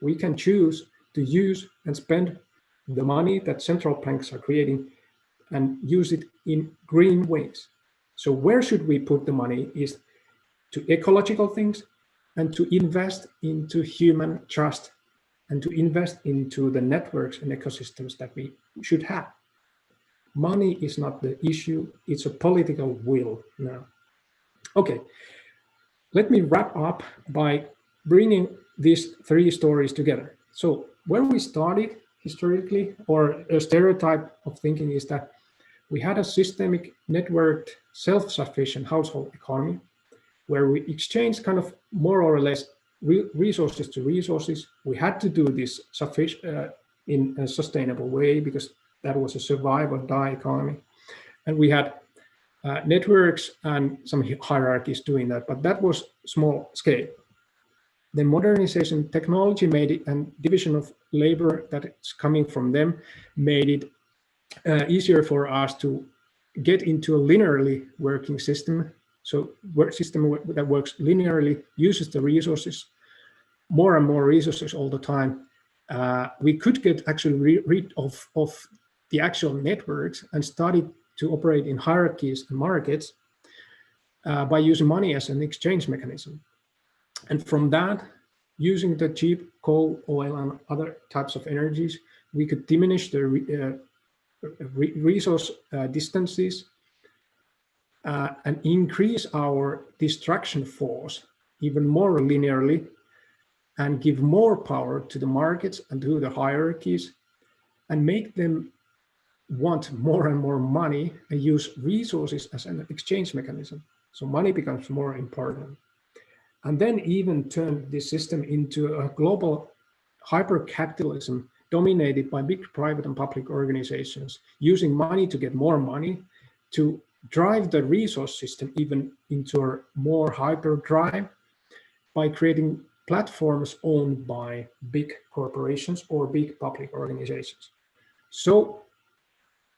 we can choose to use and spend the money that central banks are creating and use it in green ways. So where should we put the money is to ecological things and to invest into human trust and to invest into the networks and ecosystems that we should have. Money is not the issue, it's a political will now. Okay, let me wrap up by bringing these three stories together. So where we started historically, or a stereotype of thinking, is that we had a systemic, networked, self-sufficient household economy where we exchanged kind of more or less resources to resources. We had to do this in a sustainable way because that was a survive or die economy. And we had networks and some hierarchies doing that, but that was small scale. The modernization, technology made it, and division of labor that's coming from them made it easier for us to get into a linearly working system. So system that works linearly, uses the resources, more and more resources all the time. We could get actually rid of the actual networks and started to operate in hierarchies and markets by using money as an exchange mechanism. And from that, using the cheap coal, oil, and other types of energies, we could diminish the resource distances and increase our destruction force even more linearly and give more power to the markets and to the hierarchies and make them want more and more money and use resources as an exchange mechanism. So money becomes more important. And then even turn this system into a global hyper-capitalism dominated by big private and public organizations, using money to get more money, to drive the resource system even into a more hyper-drive by creating platforms owned by big corporations or big public organizations. So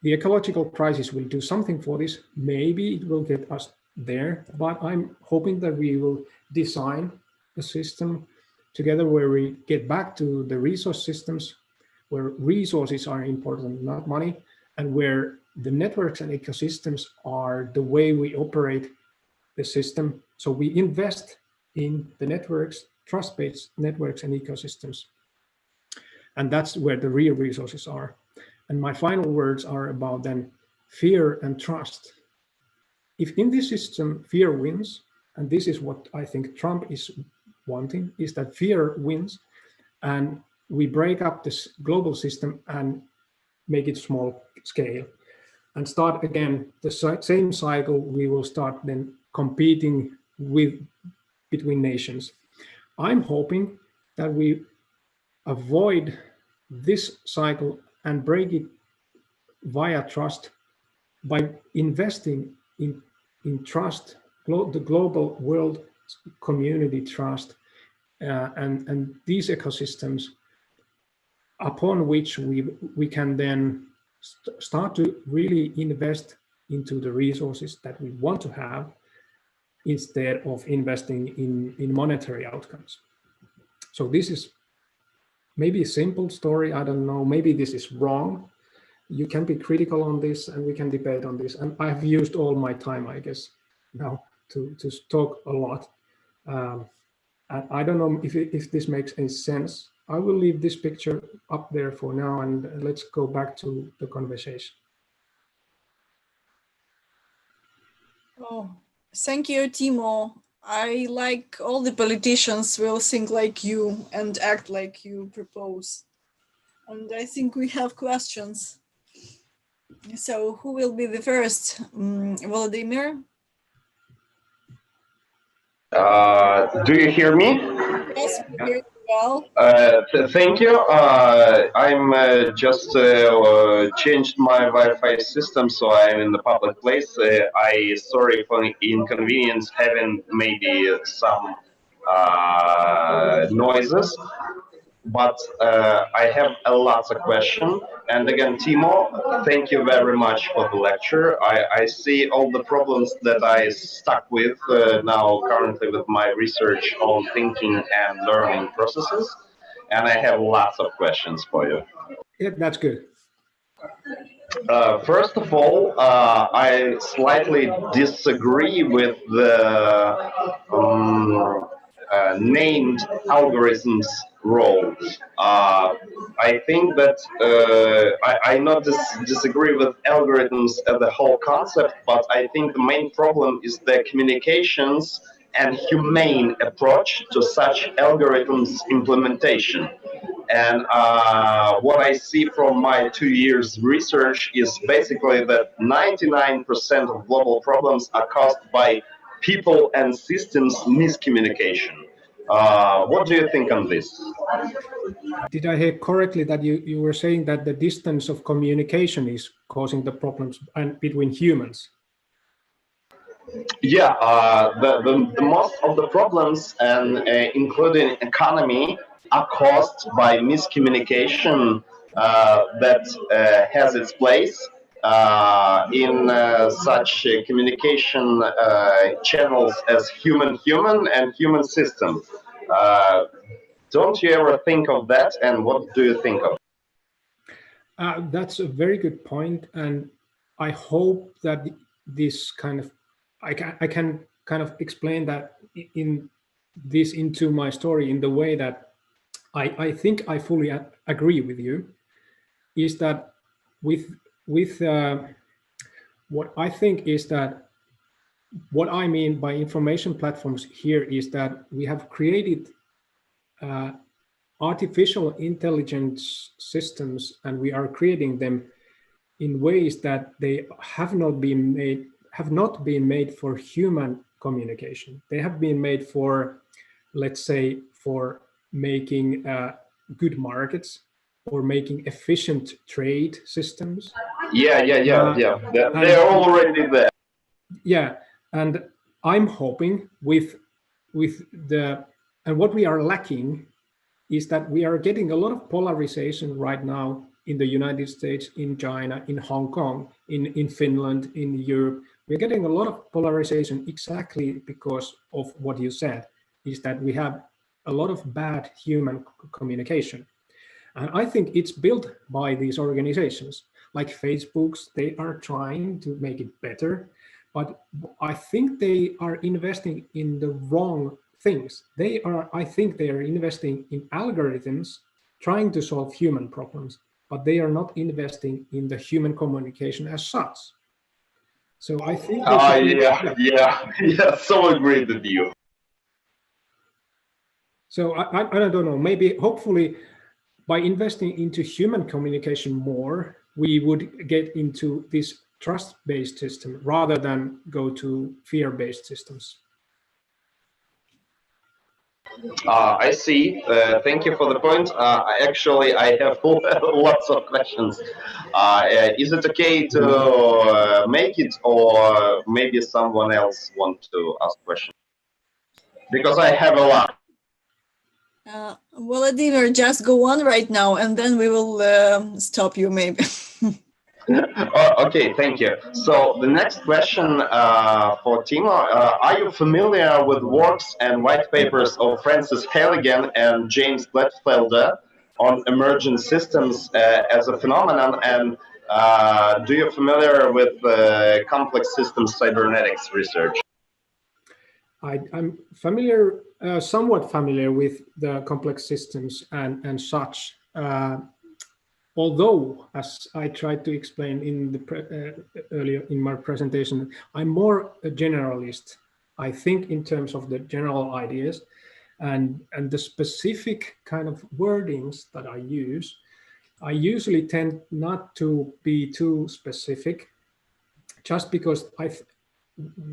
the ecological crisis will do something for this. Maybe it will get us there, but I'm hoping that we will design a system together where we get back to the resource systems, where resources are important, not money, and where the networks and ecosystems are the way we operate the system. So we invest in the networks, trust-based networks and ecosystems. And that's where the real resources are. And my final words are about then fear and trust. If in this system fear wins, and this is what I think Trump is wanting, is that fear wins and we break up this global system and make it small scale and start again the same cycle. We will start then competing between nations. I'm hoping that we avoid this cycle and break it via trust by investing in trust, the global world community trust, and these ecosystems upon which we can then start to really invest into the resources that we want to have instead of investing in monetary outcomes. So this is maybe a simple story, I don't know, maybe this is wrong. You can be critical on this and we can debate on this. And I've used all my time, I guess, now to talk a lot. I don't know if this makes any sense. I will leave this picture up there for now and let's go back to the conversation. Oh, thank you, Timo. I like all the politicians will think like you and act like you propose. And I think we have questions. So who will be the first? Vladimir? Do you hear me? Yes, we hear you well. Thank you. I'm just changed my Wi-Fi system, so I'm in the public place. I sorry for the inconvenience having maybe some noises. But I have a lot of questions. And again, Timo, thank you very much for the lecture. I see all the problems that I stuck with now currently with my research on thinking and learning processes. And I have lots of questions for you. Yeah, that's good. First of all, I slightly disagree with the named algorithms roles. I think that I not disagree with algorithms as the whole concept, but I think the main problem is the communications and humane approach to such algorithms implementation. And what I see from my 2 years research is basically that 99% of global problems are caused by people and systems miscommunication. What do you think on this? Did I hear correctly that you were saying that the distance of communication is causing the problems between humans? Yeah, the most of the problems, and including economy, are caused by miscommunication that has its place in such communication channels as human-human and human system. Don't you ever think of that? And what do you think of? That's a very good point, and I hope that this kind of I can kind of explain that into my story in the way that I think I fully agree with you. Is that with what I think is that what I mean by information platforms here is that we have created artificial intelligence systems, and we are creating them in ways that they have not been made for human communication. They have been made for, let's say, for making good markets or making efficient trade systems. Yeah. They're already there. Yeah, and I'm hoping with and what we are lacking is that we are getting a lot of polarization right now in the United States, in China, in Hong Kong, in Finland, in Europe. We're getting a lot of polarization exactly because of what you said, is that we have a lot of bad human communication. And I think it's built by these organizations like Facebook's. They are trying to make it better, but I think they are investing in the wrong things. I think they are investing in algorithms trying to solve human problems, but they are not investing in the human communication as such. So I think so agree with you. So I don't know, maybe hopefully by investing into human communication more, we would get into this trust-based system rather than go to fear-based systems. I see. Thank you for the point. Actually, I have lots of questions. Is it okay to make it, or maybe someone else wants to ask questions? Because I have a lot. Vladimir, just go on right now, and then we will stop you maybe. Okay, thank you. So the next question for Timo, are you familiar with works and white papers of Francis Halligan and James Gladfelder on emergent systems as a phenomenon, and do you familiar with complex systems cybernetics research? I'm familiar, somewhat familiar with the complex systems and such. Although, as I tried to explain in the earlier in my presentation, I'm more a generalist. I think in terms of the general ideas, and the specific kind of wordings that I use, I usually tend not to be too specific, just because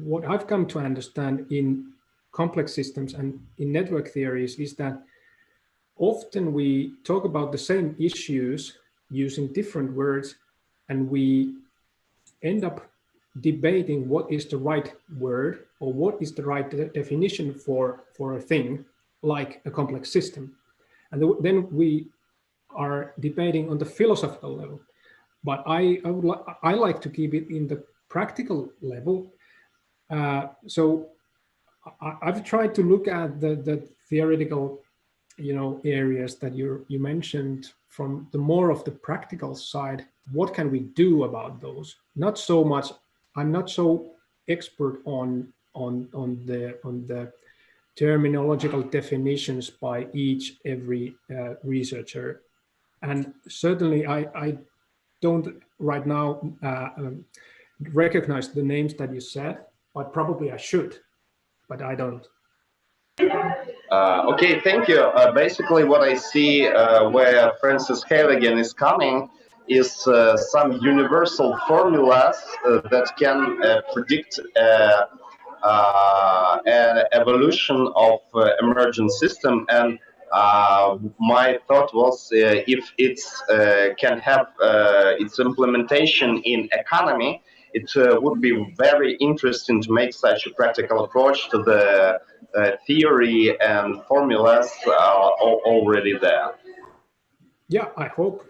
what I've come to understand in complex systems and in network theories is that often we talk about the same issues using different words, and we end up debating what is the right word or what is the right definition for a thing like a complex system. And then we are debating on the philosophical level. But I like to keep it in the practical level. So I've tried to look at the theoretical areas that you mentioned from the more of the practical side. What can we do about those? Not so much. I'm not so expert on the terminological definitions by every researcher, and certainly I don't right now recognize the names that you said, but probably I should, but I don't. Okay, thank you. Basically, what I see where Francis Halligan is coming is some universal formulas that can predict an evolution of emergent system. And my thought was if it's can have its implementation in economy, it would be very interesting to make such a practical approach to the theory and formulas already there. Yeah, I hope.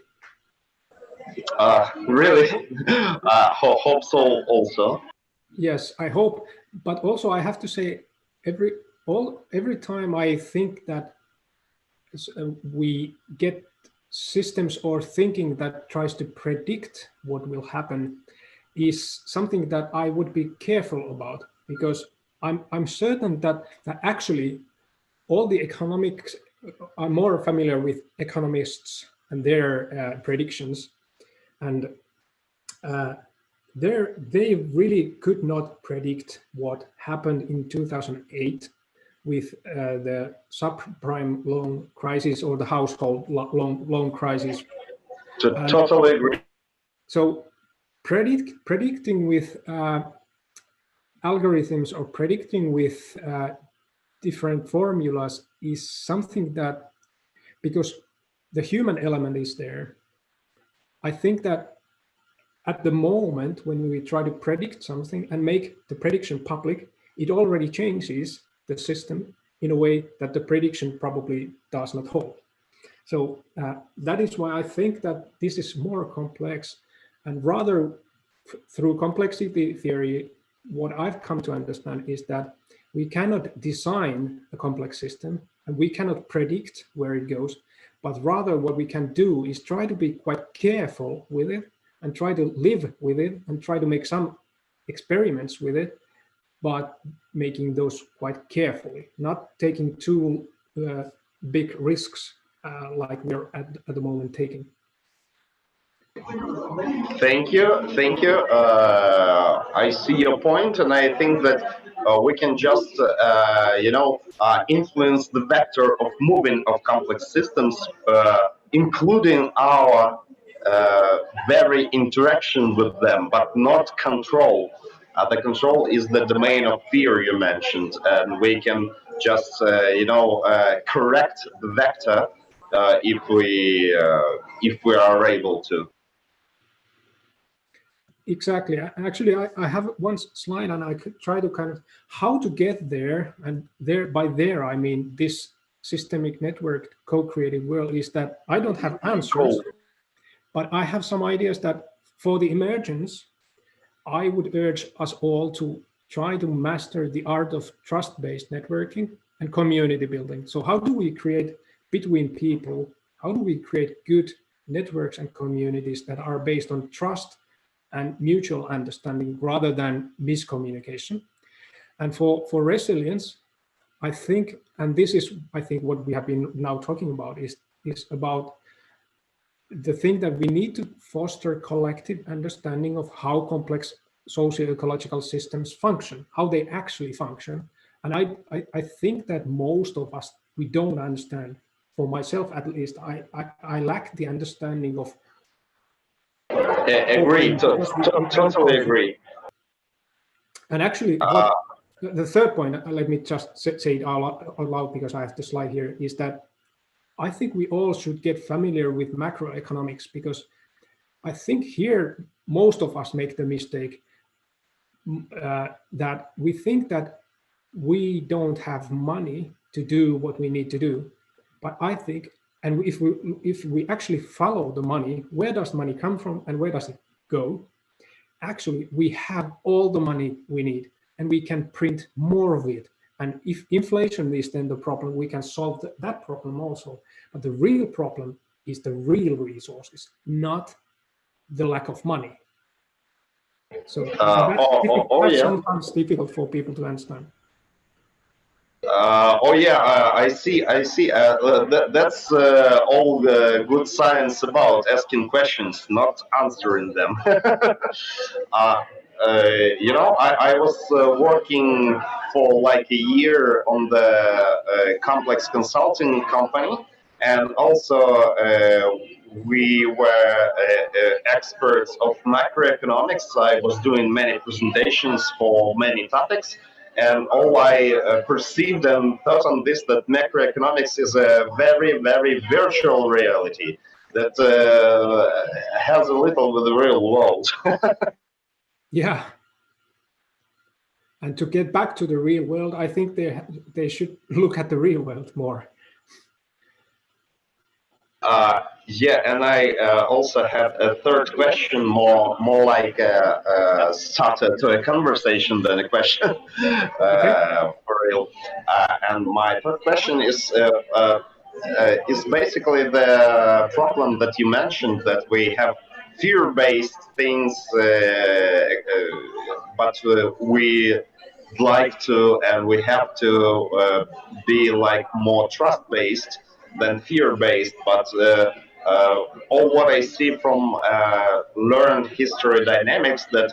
Really, hope so also. Yes, I hope. But also, I have to say, every time I think that we get systems or thinking that tries to predict what will happen is something that I would be careful about, because I'm certain that actually all the economics, I'm more familiar with economists and their predictions, and they really could not predict what happened in 2008 with the subprime loan crisis or the household loan crisis. Totally agree. So predicting with algorithms or predicting with different formulas is something that, because the human element is there, I think that at the moment when we try to predict something and make the prediction public, it already changes the system in a way that the prediction probably does not hold. So that is why I think that this is more complex, and rather through complexity theory, what I've come to understand is that we cannot design a complex system and we cannot predict where it goes, but rather what we can do is try to be quite careful with it and try to live with it and try to make some experiments with it, but making those quite carefully, not taking too big risks like we're at the moment taking. Thank you, thank you. I see your point, and I think that we can just, influence the vector of moving of complex systems, including our very interaction with them, but not control. The control is the domain of fear you mentioned, and we can just, correct the vector if we are able to. Exactly. Actually, I have one slide, and I could try to kind of how to get there. And by there, I mean this systemic network co-created world is that I don't have answers, but I have some ideas that for the emergence, I would urge us all to try to master the art of trust-based networking and community building. So how do we create between people? How do we create good networks and communities that are based on trust and mutual understanding rather than miscommunication? And for resilience, I think, and this is, I think, what we have been now talking about is about the thing that we need to foster collective understanding of how complex socio-ecological systems function, how they actually function. And I think that most of us, we don't understand. For myself, at least, I lack the understanding of. Agree, totally agree. And actually, the third point, let me just say it out loud because I have the slide here, is that I think we all should get familiar with macroeconomics, because I think here most of us make the mistake that we think that we don't have money to do what we need to do. But I think, and if we actually follow the money, where does money come from and where does it go? Actually, we have all the money we need and we can print more of it. And if inflation is then the problem, we can solve that problem also. But the real problem is the real resources, not the lack of money. So that's sometimes difficult for people to understand. I see. That's all the good science about asking questions, not answering them. I was working for like a year on the complex consulting company, and also we were experts of macroeconomics. I was doing many presentations for many topics. And all I perceived and thought on this, that macroeconomics is a very, very virtual reality that has a little with the real world. Yeah. And to get back to the real world, I think they should look at the real world more. And I also have a third question, more like a starter to a conversation than a question, for real. And my third question is basically the problem that you mentioned, that we have fear-based things, but we like to, and we have to be like more trust-based than fear-based, but all what I see from learned history dynamics, that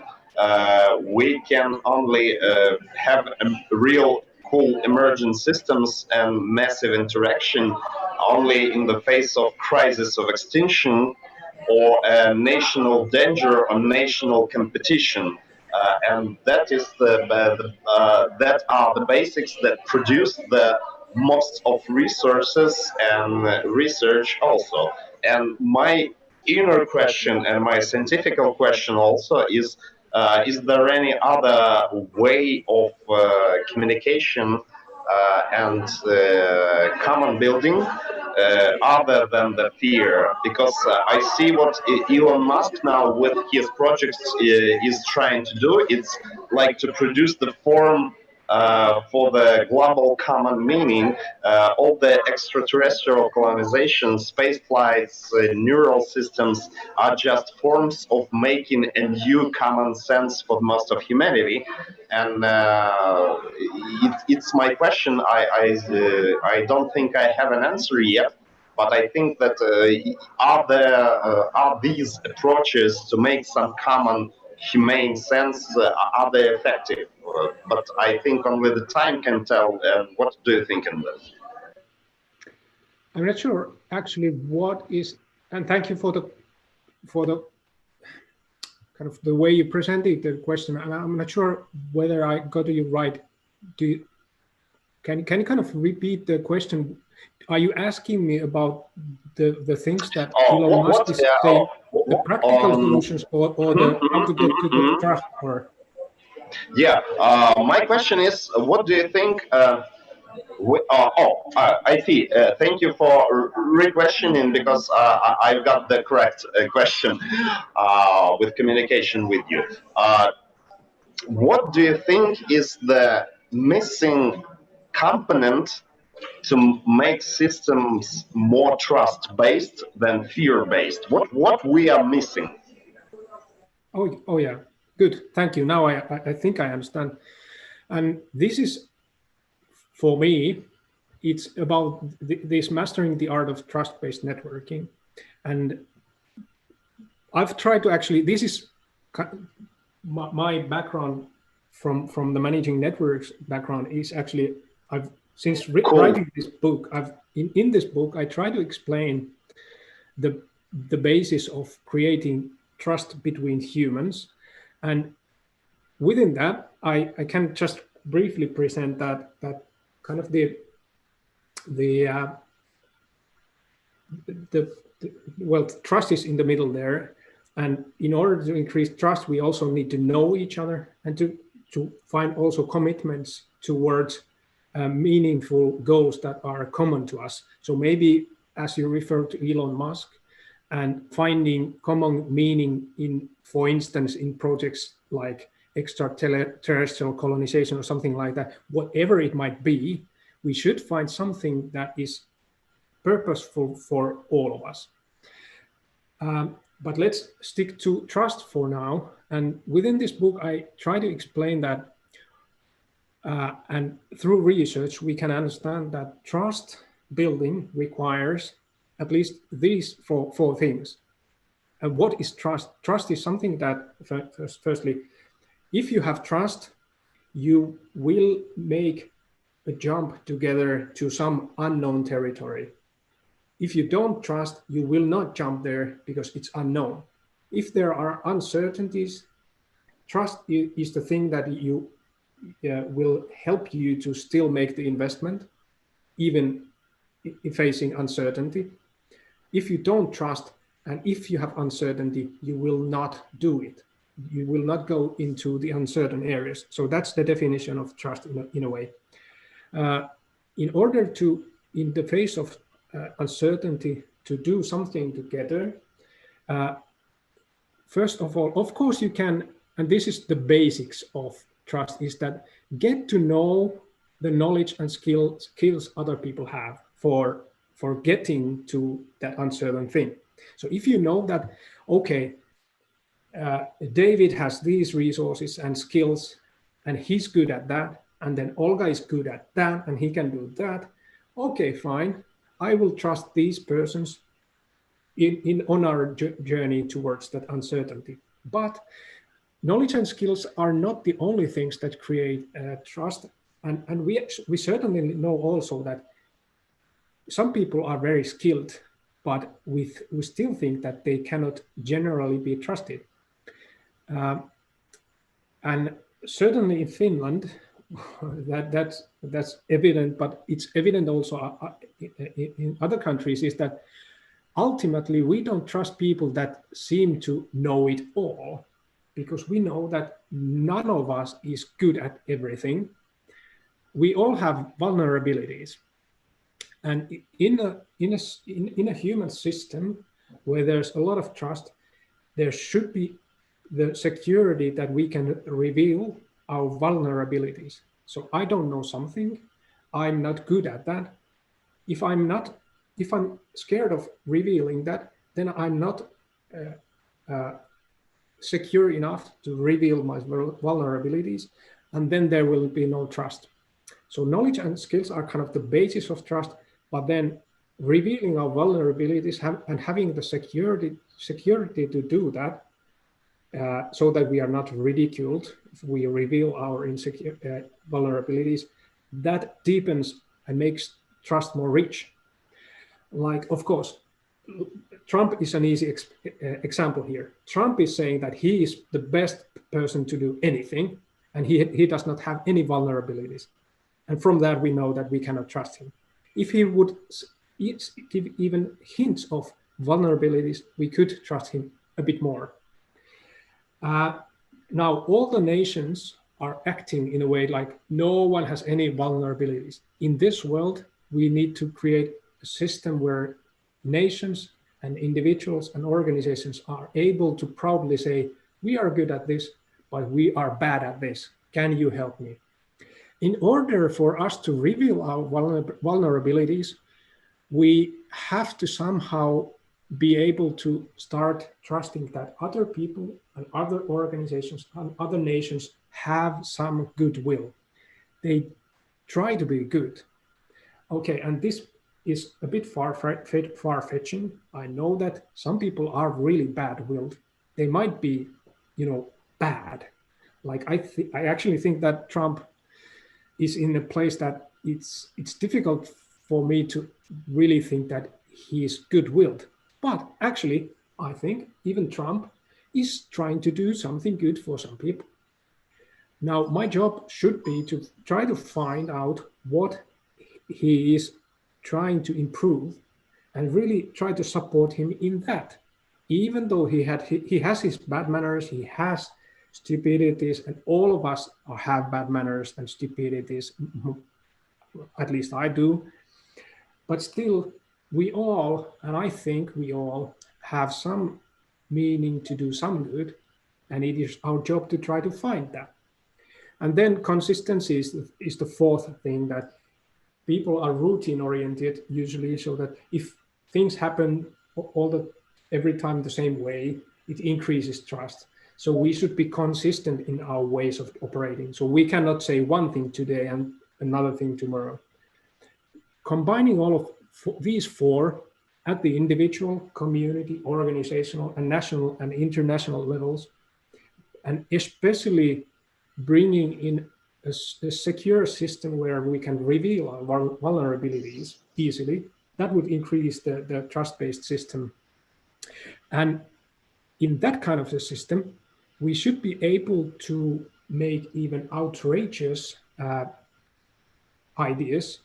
we can only have a real full emergent systems and massive interaction only in the face of crisis of extinction or a national danger or national competition. And that is that are the basics that produce the most of resources and research also. And my inner question and my scientific question also is there any other way of communication and common building other than the fear? Because I see what Elon Musk now with his projects is trying to do. It's like to produce the form for the global common meaning. All the extraterrestrial colonization, space flights, neural systems are just forms of making a new common sense for most of humanity. And it's my question. I don't think I have an answer yet. But I think that are these approaches to make some common humane sense, are they effective? But I think only the time can tell. What do you think on this? I'm not sure actually what is, and thank you for the kind of the way you presented the question. And I'm not sure whether I got you right. Can you kind of repeat the question? Are you asking me about the things that Elon Musk is saying, the practical solutions, or the how to get to the trust? Or yeah, my question is, what do you think? I see. Thank you for re-questioning, because I've got the correct question with communication with you. What do you think is the missing component to make systems more trust-based than fear-based? What we are missing? Oh yeah, good. Thank you. Now I think I understand. And this is, for me, it's about this mastering the art of trust-based networking. And I've tried to actually, this is my background from the managing networks background is actually, since writing this book, in this book, I try to explain the basis of creating trust between humans. And within that, I can just briefly present that kind of well, trust is in the middle there. And in order to increase trust, we also need to know each other and to find also commitments towards meaningful goals that are common to us. So maybe, as you refer to Elon Musk, and finding common meaning in, for instance, in projects like extraterrestrial colonization or something like that, whatever it might be, we should find something that is purposeful for all of us. But let's stick to trust for now. And within this book, I try to explain that, and through research, we can understand that trust building requires at least these four things. And what is trust? Trust is something that, firstly, if you have trust, you will make a jump together to some unknown territory. If you don't trust, you will not jump there because it's unknown. If there are uncertainties, trust is the thing that you will help you to still make the investment, even facing uncertainty. If you don't trust, and if you have uncertainty, you will not do it. You will not go into the uncertain areas. So that's the definition of trust in a way. In order to, in the face of uncertainty, to do something together, first of all, of course you can, and this is the basics of trust, is that get to know the knowledge and skills other people have for getting to that uncertain thing. So if you know that, okay, David has these resources and skills, and he's good at that, and then Olga is good at that, and he can do that, okay, fine. I will trust these persons on our journey towards that uncertainty. But knowledge and skills are not the only things that create trust. And we certainly know also that some people are very skilled, but we still think that they cannot generally be trusted. And certainly in Finland, that's evident, but it's evident also in other countries, is that ultimately we don't trust people that seem to know it all, because we know that none of us is good at everything. We all have vulnerabilities, and in a human system where there's a lot of trust, there should be the security that we can reveal our vulnerabilities. So I don't know something, I'm not good at that. If I'm scared of revealing that, then I'm not secure enough to reveal my vulnerabilities, and then there will be no trust. So knowledge and skills are kind of the basis of trust, but then revealing our vulnerabilities and having the security to do that, so that we are not ridiculed if we reveal our vulnerabilities, that deepens and makes trust more rich. Like, of course, Trump is an easy example here. Trump is saying that he is the best person to do anything, and he does not have any vulnerabilities. And from that, we know that we cannot trust him. If he would give even hints of vulnerabilities, we could trust him a bit more. Now, all the nations are acting in a way like no one has any vulnerabilities. In this world, we need to create a system where nations and individuals and organizations are able to proudly say, we are good at this, but we are bad at this. Can you help me? In order for us to reveal our vulnerabilities, we have to somehow be able to start trusting that other people and other organizations and other nations have some goodwill. They try to be good. Okay, and this is a bit far-fetching. I know that some people are really bad-willed. They might be, bad. Like I actually think that Trump is in a place that it's difficult for me to really think that he is good-willed. But actually, I think even Trump is trying to do something good for some people. Now, my job should be to try to find out what he is trying to improve and really try to support him in that. Even though he has his bad manners, he has stupidities, and all of us have bad manners and stupidities, at least I do. But still, we all, and I think we all, have some meaning to do some good, and it is our job to try to find that. And then consistency is the fourth thing, that people are routine oriented usually, so that if things happen every time the same way, it increases trust. So we should be consistent in our ways of operating. So we cannot say one thing today and another thing tomorrow. Combining all of these four at the individual, community, organizational, and national and international levels, and especially bringing in a secure system where we can reveal our vulnerabilities easily, that would increase the trust-based system. And in that kind of a system, we should be able to make even outrageous ideas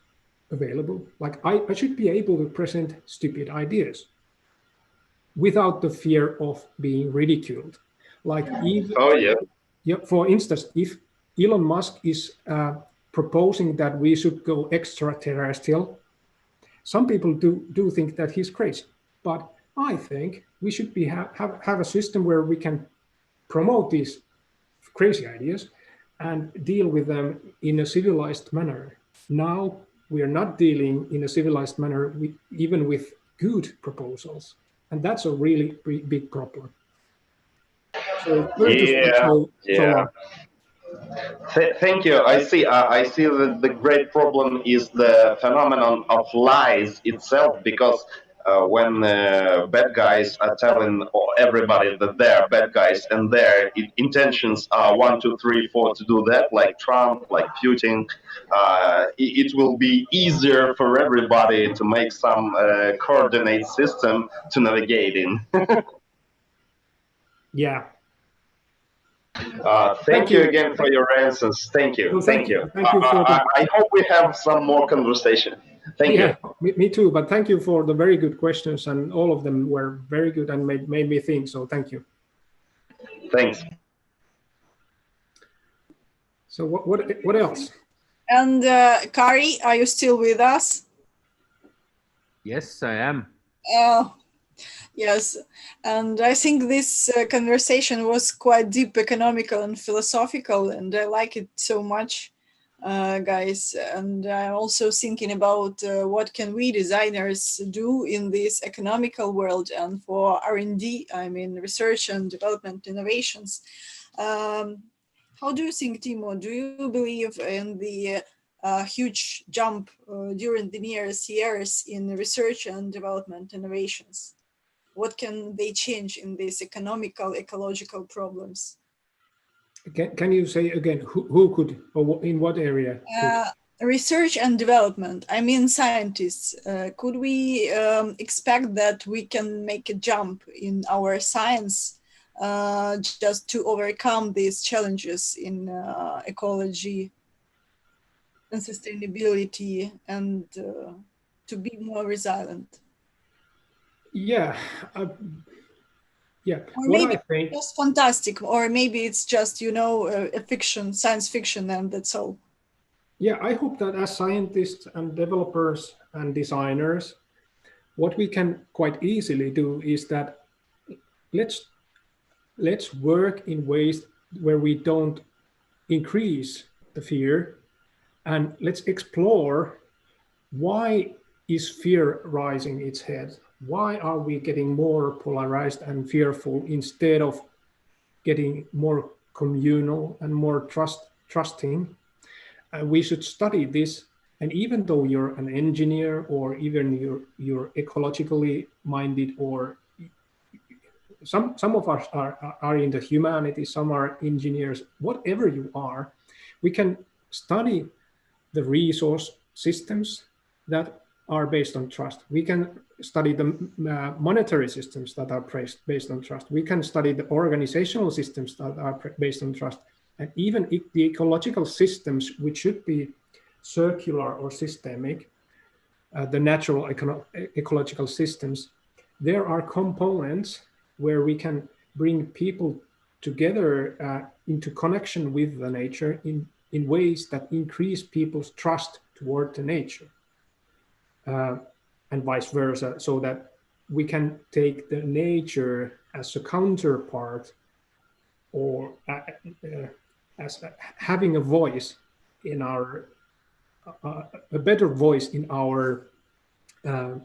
available. Like I should be able to present stupid ideas without the fear of being ridiculed. Like for instance, if Elon Musk is proposing that we should go extraterrestrial, some people do think that he's crazy. But I think we should have a system where we can promote these crazy ideas and deal with them in a civilized manner. Now we are not dealing in a civilized manner even with good proposals, and that's a really big problem. So Thank you. I see that the great problem is the phenomenon of lies itself, because when bad guys are telling everybody that they're bad guys and their intentions are 1, 2, 3, 4 to do that, like Trump, like Putin, it will be easier for everybody to make some coordinate system to navigate in. Yeah. Thank you again for your answers. Thank you. Well, thank you. Thank you for the, I hope we have some more conversation. Thank you. Me too, but thank you for the very good questions, and all of them were very good and made me think, so thank you. Thanks. So what else? And Kari, are you still with us? Yes, I am. Yes, and I think this conversation was quite deep, economical and philosophical, and I like it so much, guys. And I'm also thinking about what can we designers do in this economical world and for R&D, I mean research and development innovations. How do you think, Timo? Do you believe in the huge jump during the nearest years in research and development innovations? What can they change in these economical, ecological problems? Can you say again, who could, or in what area? Research and development, I mean scientists. Could we expect that we can make a jump in our science just to overcome these challenges in ecology and sustainability and to be more resilient? Yeah. Yeah. Or what maybe I think, it's just fantastic, or maybe it's just, you know, a fiction, science fiction, and that's all. yeah, I hope that as scientists and developers and designers, what we can quite easily do is that let's work in ways where we don't increase the fear, and let's explore why is fear rising its head? Why are we getting more polarized and fearful instead of getting more communal and more trusting? We should study this. And even though you're an engineer, or even you're ecologically minded, or some of us are in the humanities, some are engineers, whatever you are, we can study the resource systems that are based on trust. We can study the monetary systems that are based on trust. We can study the organizational systems that are based on trust. And even the ecological systems, which should be circular or systemic, the natural ecological systems, there are components where we can bring people together into connection with the nature in ways that increase people's trust toward the nature, and vice versa, so that we can take the nature as a counterpart, or as having a voice in our, a better voice in our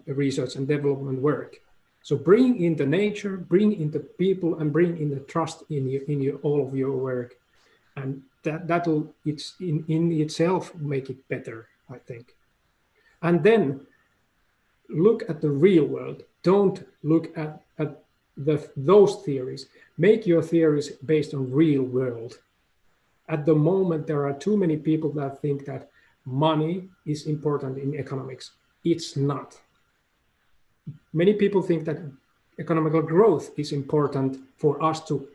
research and development work. So bring in the nature, bring in the people, and bring in the trust in all of your work, and that'll in itself make it better, I think. And then look at the real world. Don't look at those theories. Make your theories based on real world. At the moment, there are too many people that think that money is important in economics. It's not. Many people think that economical growth is important for us to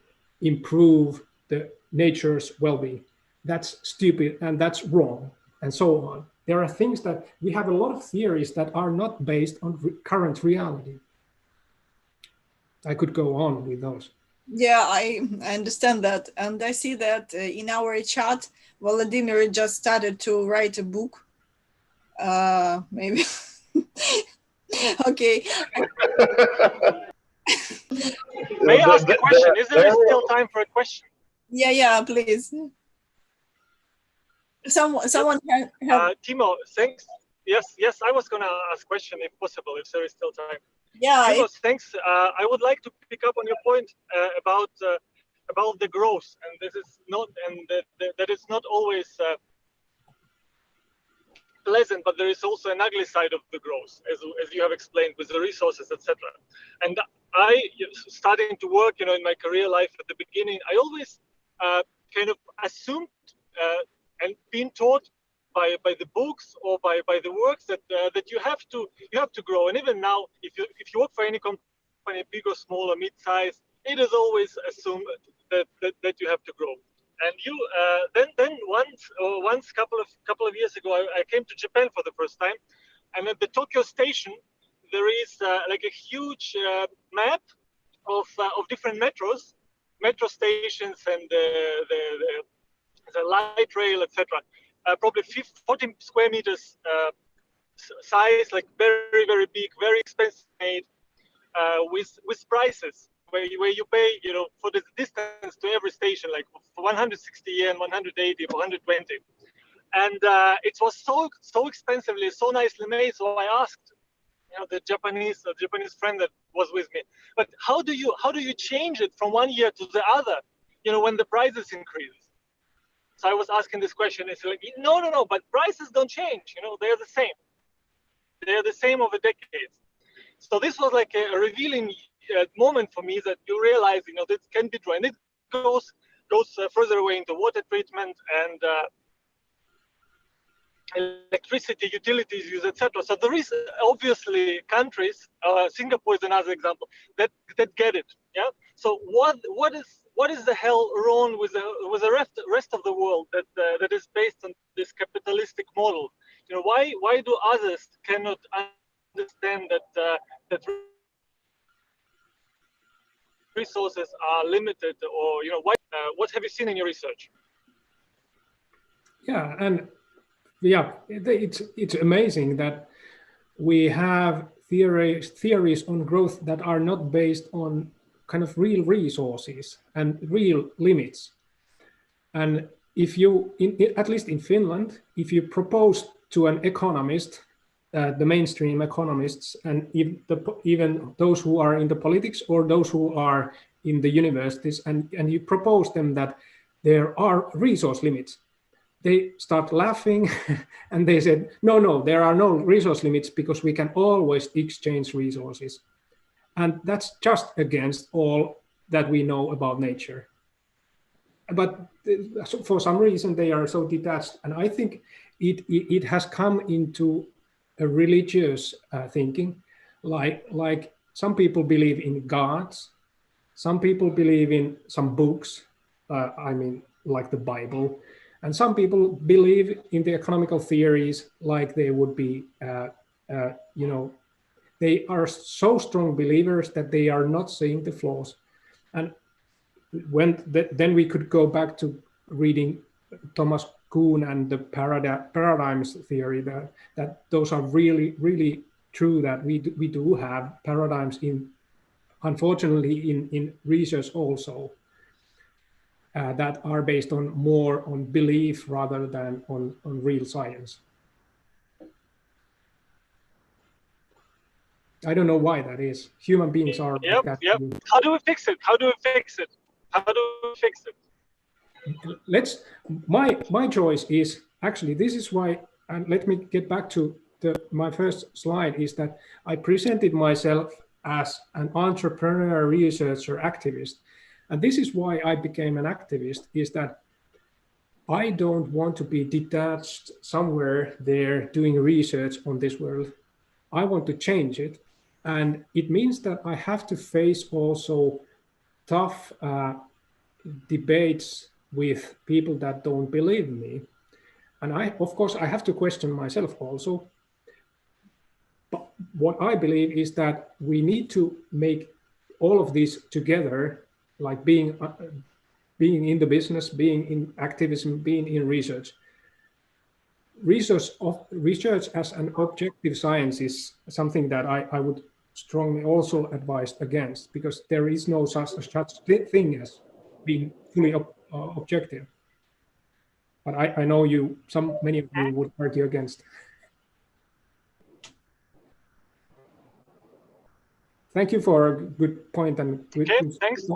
improve the nature's well-being. That's stupid and that's wrong, and so on. There are things that we have a lot of theories that are not based on current reality. I could go on with those. Yeah, I understand that. And I see that in our chat, Vladimir just started to write a book. Maybe. Okay. May I ask a question? Is there still time for a question? Yeah, please. Someone have... Timo, thanks. Yes, I was going to ask a question if possible, if there is still time. Yeah. Timo, thanks. I would like to pick up on your point about the growth, and this is not, and that it's not always pleasant, but there is also an ugly side of the growth, as you have explained, with the resources, etc. And I, starting to work, in my career life at the beginning, I always kind of assumed and been taught by the books or by the works that you have to grow. And even now, if you work for any company, big or small or mid-size, it is always assumed that you have to grow. And then once couple of years ago, I came to Japan for the first time, and at the Tokyo station there is like a huge map of different metro stations, and the light rail, etc. Probably 14 square meters size, like very, very big, very expensive made, with prices where you pay, for the distance to every station, like for 160 yen, 180, 120, and it was so expensively, so nicely made. So I asked, the Japanese friend that was with me, but how do you change it from one year to the other, when the prices increase? So I was asking this question. It's like, no, but prices don't change. They're the same. They're the same over decades. So this was like a revealing moment for me, that you realize, this can be true, and it goes further away into water treatment and electricity, utilities use, etc. So there is obviously countries. Singapore is another example that get it. Yeah. So what is the hell wrong with the rest of the world that is based on this capitalistic model? Why do others cannot understand that resources are limited, or what have you seen in your research? Yeah, and it's amazing that we have theories on growth that are not based on kind of real resources and real limits. And if you, at least in Finland, if you propose to an economist, the mainstream economists, and even those who are in the politics or those who are in the universities, and you propose them that there are resource limits, they start laughing and they said, no, there are no resource limits because we can always exchange resources. And that's just against all that we know about nature. But for some reason, they are so detached. And I think it has come into a religious thinking, like some people believe in gods, some people believe in some books, like the Bible, and some people believe in the economical theories, like they would be, they are so strong believers that they are not seeing the flaws. And then we could go back to reading Thomas Kuhn and the paradigms theory, that those are really, really true, that we do have paradigms unfortunately in research also, that are based more on belief rather than on real science. I don't know why that is. Human beings are like that. Yep. How do we fix it? My choice is, actually, this is why, and let me get back to my first slide, is that I presented myself as an entrepreneur, researcher, activist. And this is why I became an activist, is that I don't want to be detached somewhere there doing research on this world. I want to change it. And it means that I have to face also tough debates with people that don't believe me. And of course, I have to question myself also. But what I believe is that we need to make all of this together, like being in the business, being in activism, being in research. Research as an objective science is something that I would strongly also advise against, because there is no such thing as being fully objective. But I know many of you would argue against. Thank you for a good point, and Thanks.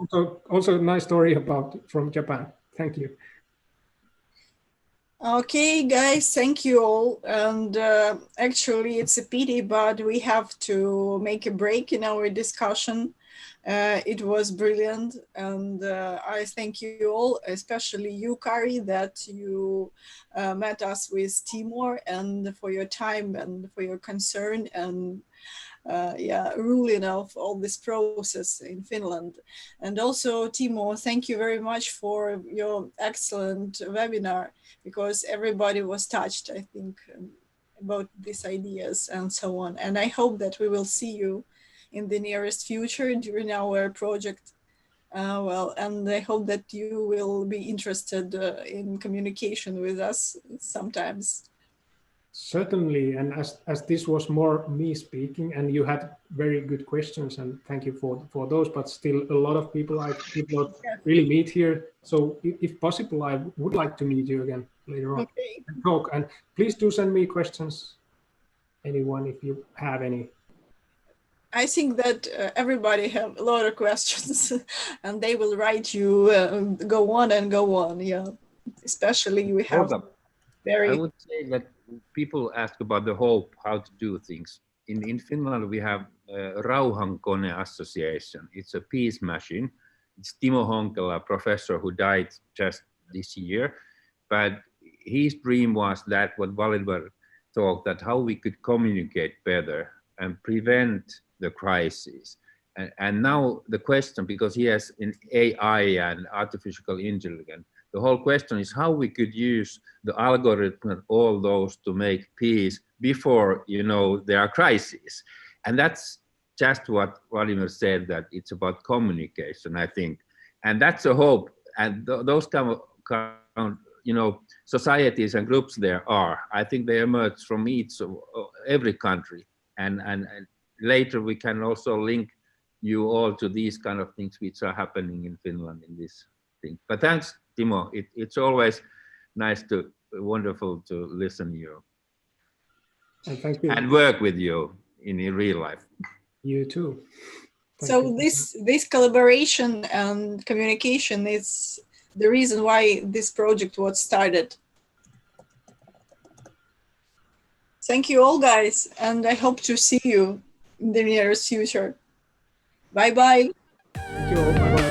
Also a nice story from Japan. Thank you. Okay, guys, thank you all. And actually, it's a pity, but we have to make a break in our discussion. It was brilliant, and I thank you all, especially you, Kari, that you met us with Timo, and for your time and for your concern and ruling of all this process in Finland. And also, Timo, thank you very much for your excellent webinar, because everybody was touched, I think, about these ideas and so on. And I hope that we will see you in the nearest future during our project. And I hope that you will be interested in communication with us sometimes. Certainly, and as this was more me speaking, and you had very good questions, and thank you for those. But still, a lot of people I did not really meet here. So, if possible, I would like to meet you again later on and talk. And please do send me questions, anyone, if you have any. I think that everybody have a lot of questions, and they will write you go on and go on. Yeah, especially we have I would say that people ask about the hope, how to do things. In Finland, we have Rauhankone Association. It's a peace machine. It's Timo Honkela, a professor who died just this year. But his dream was that what Valdemar talked, that how we could communicate better and prevent the crisis. And now the question, because he has an AI and artificial intelligence, the whole question is how we could use the algorithm and all those to make peace before, there are crises. And that's just what Vladimir said, that it's about communication, I think. And that's a hope. And those kind of, societies and groups there are. I think they emerge from every country. And later we can also link you all to these kind of things which are happening in Finland in this thing. But thanks, Timo. It's always wonderful to listen to you. And thank you. And work with you in real life. You too. So this collaboration and communication is the reason why this project was started. Thank you all, guys, and I hope to see you in the nearest future. Bye-bye. Thank you all. Bye-bye.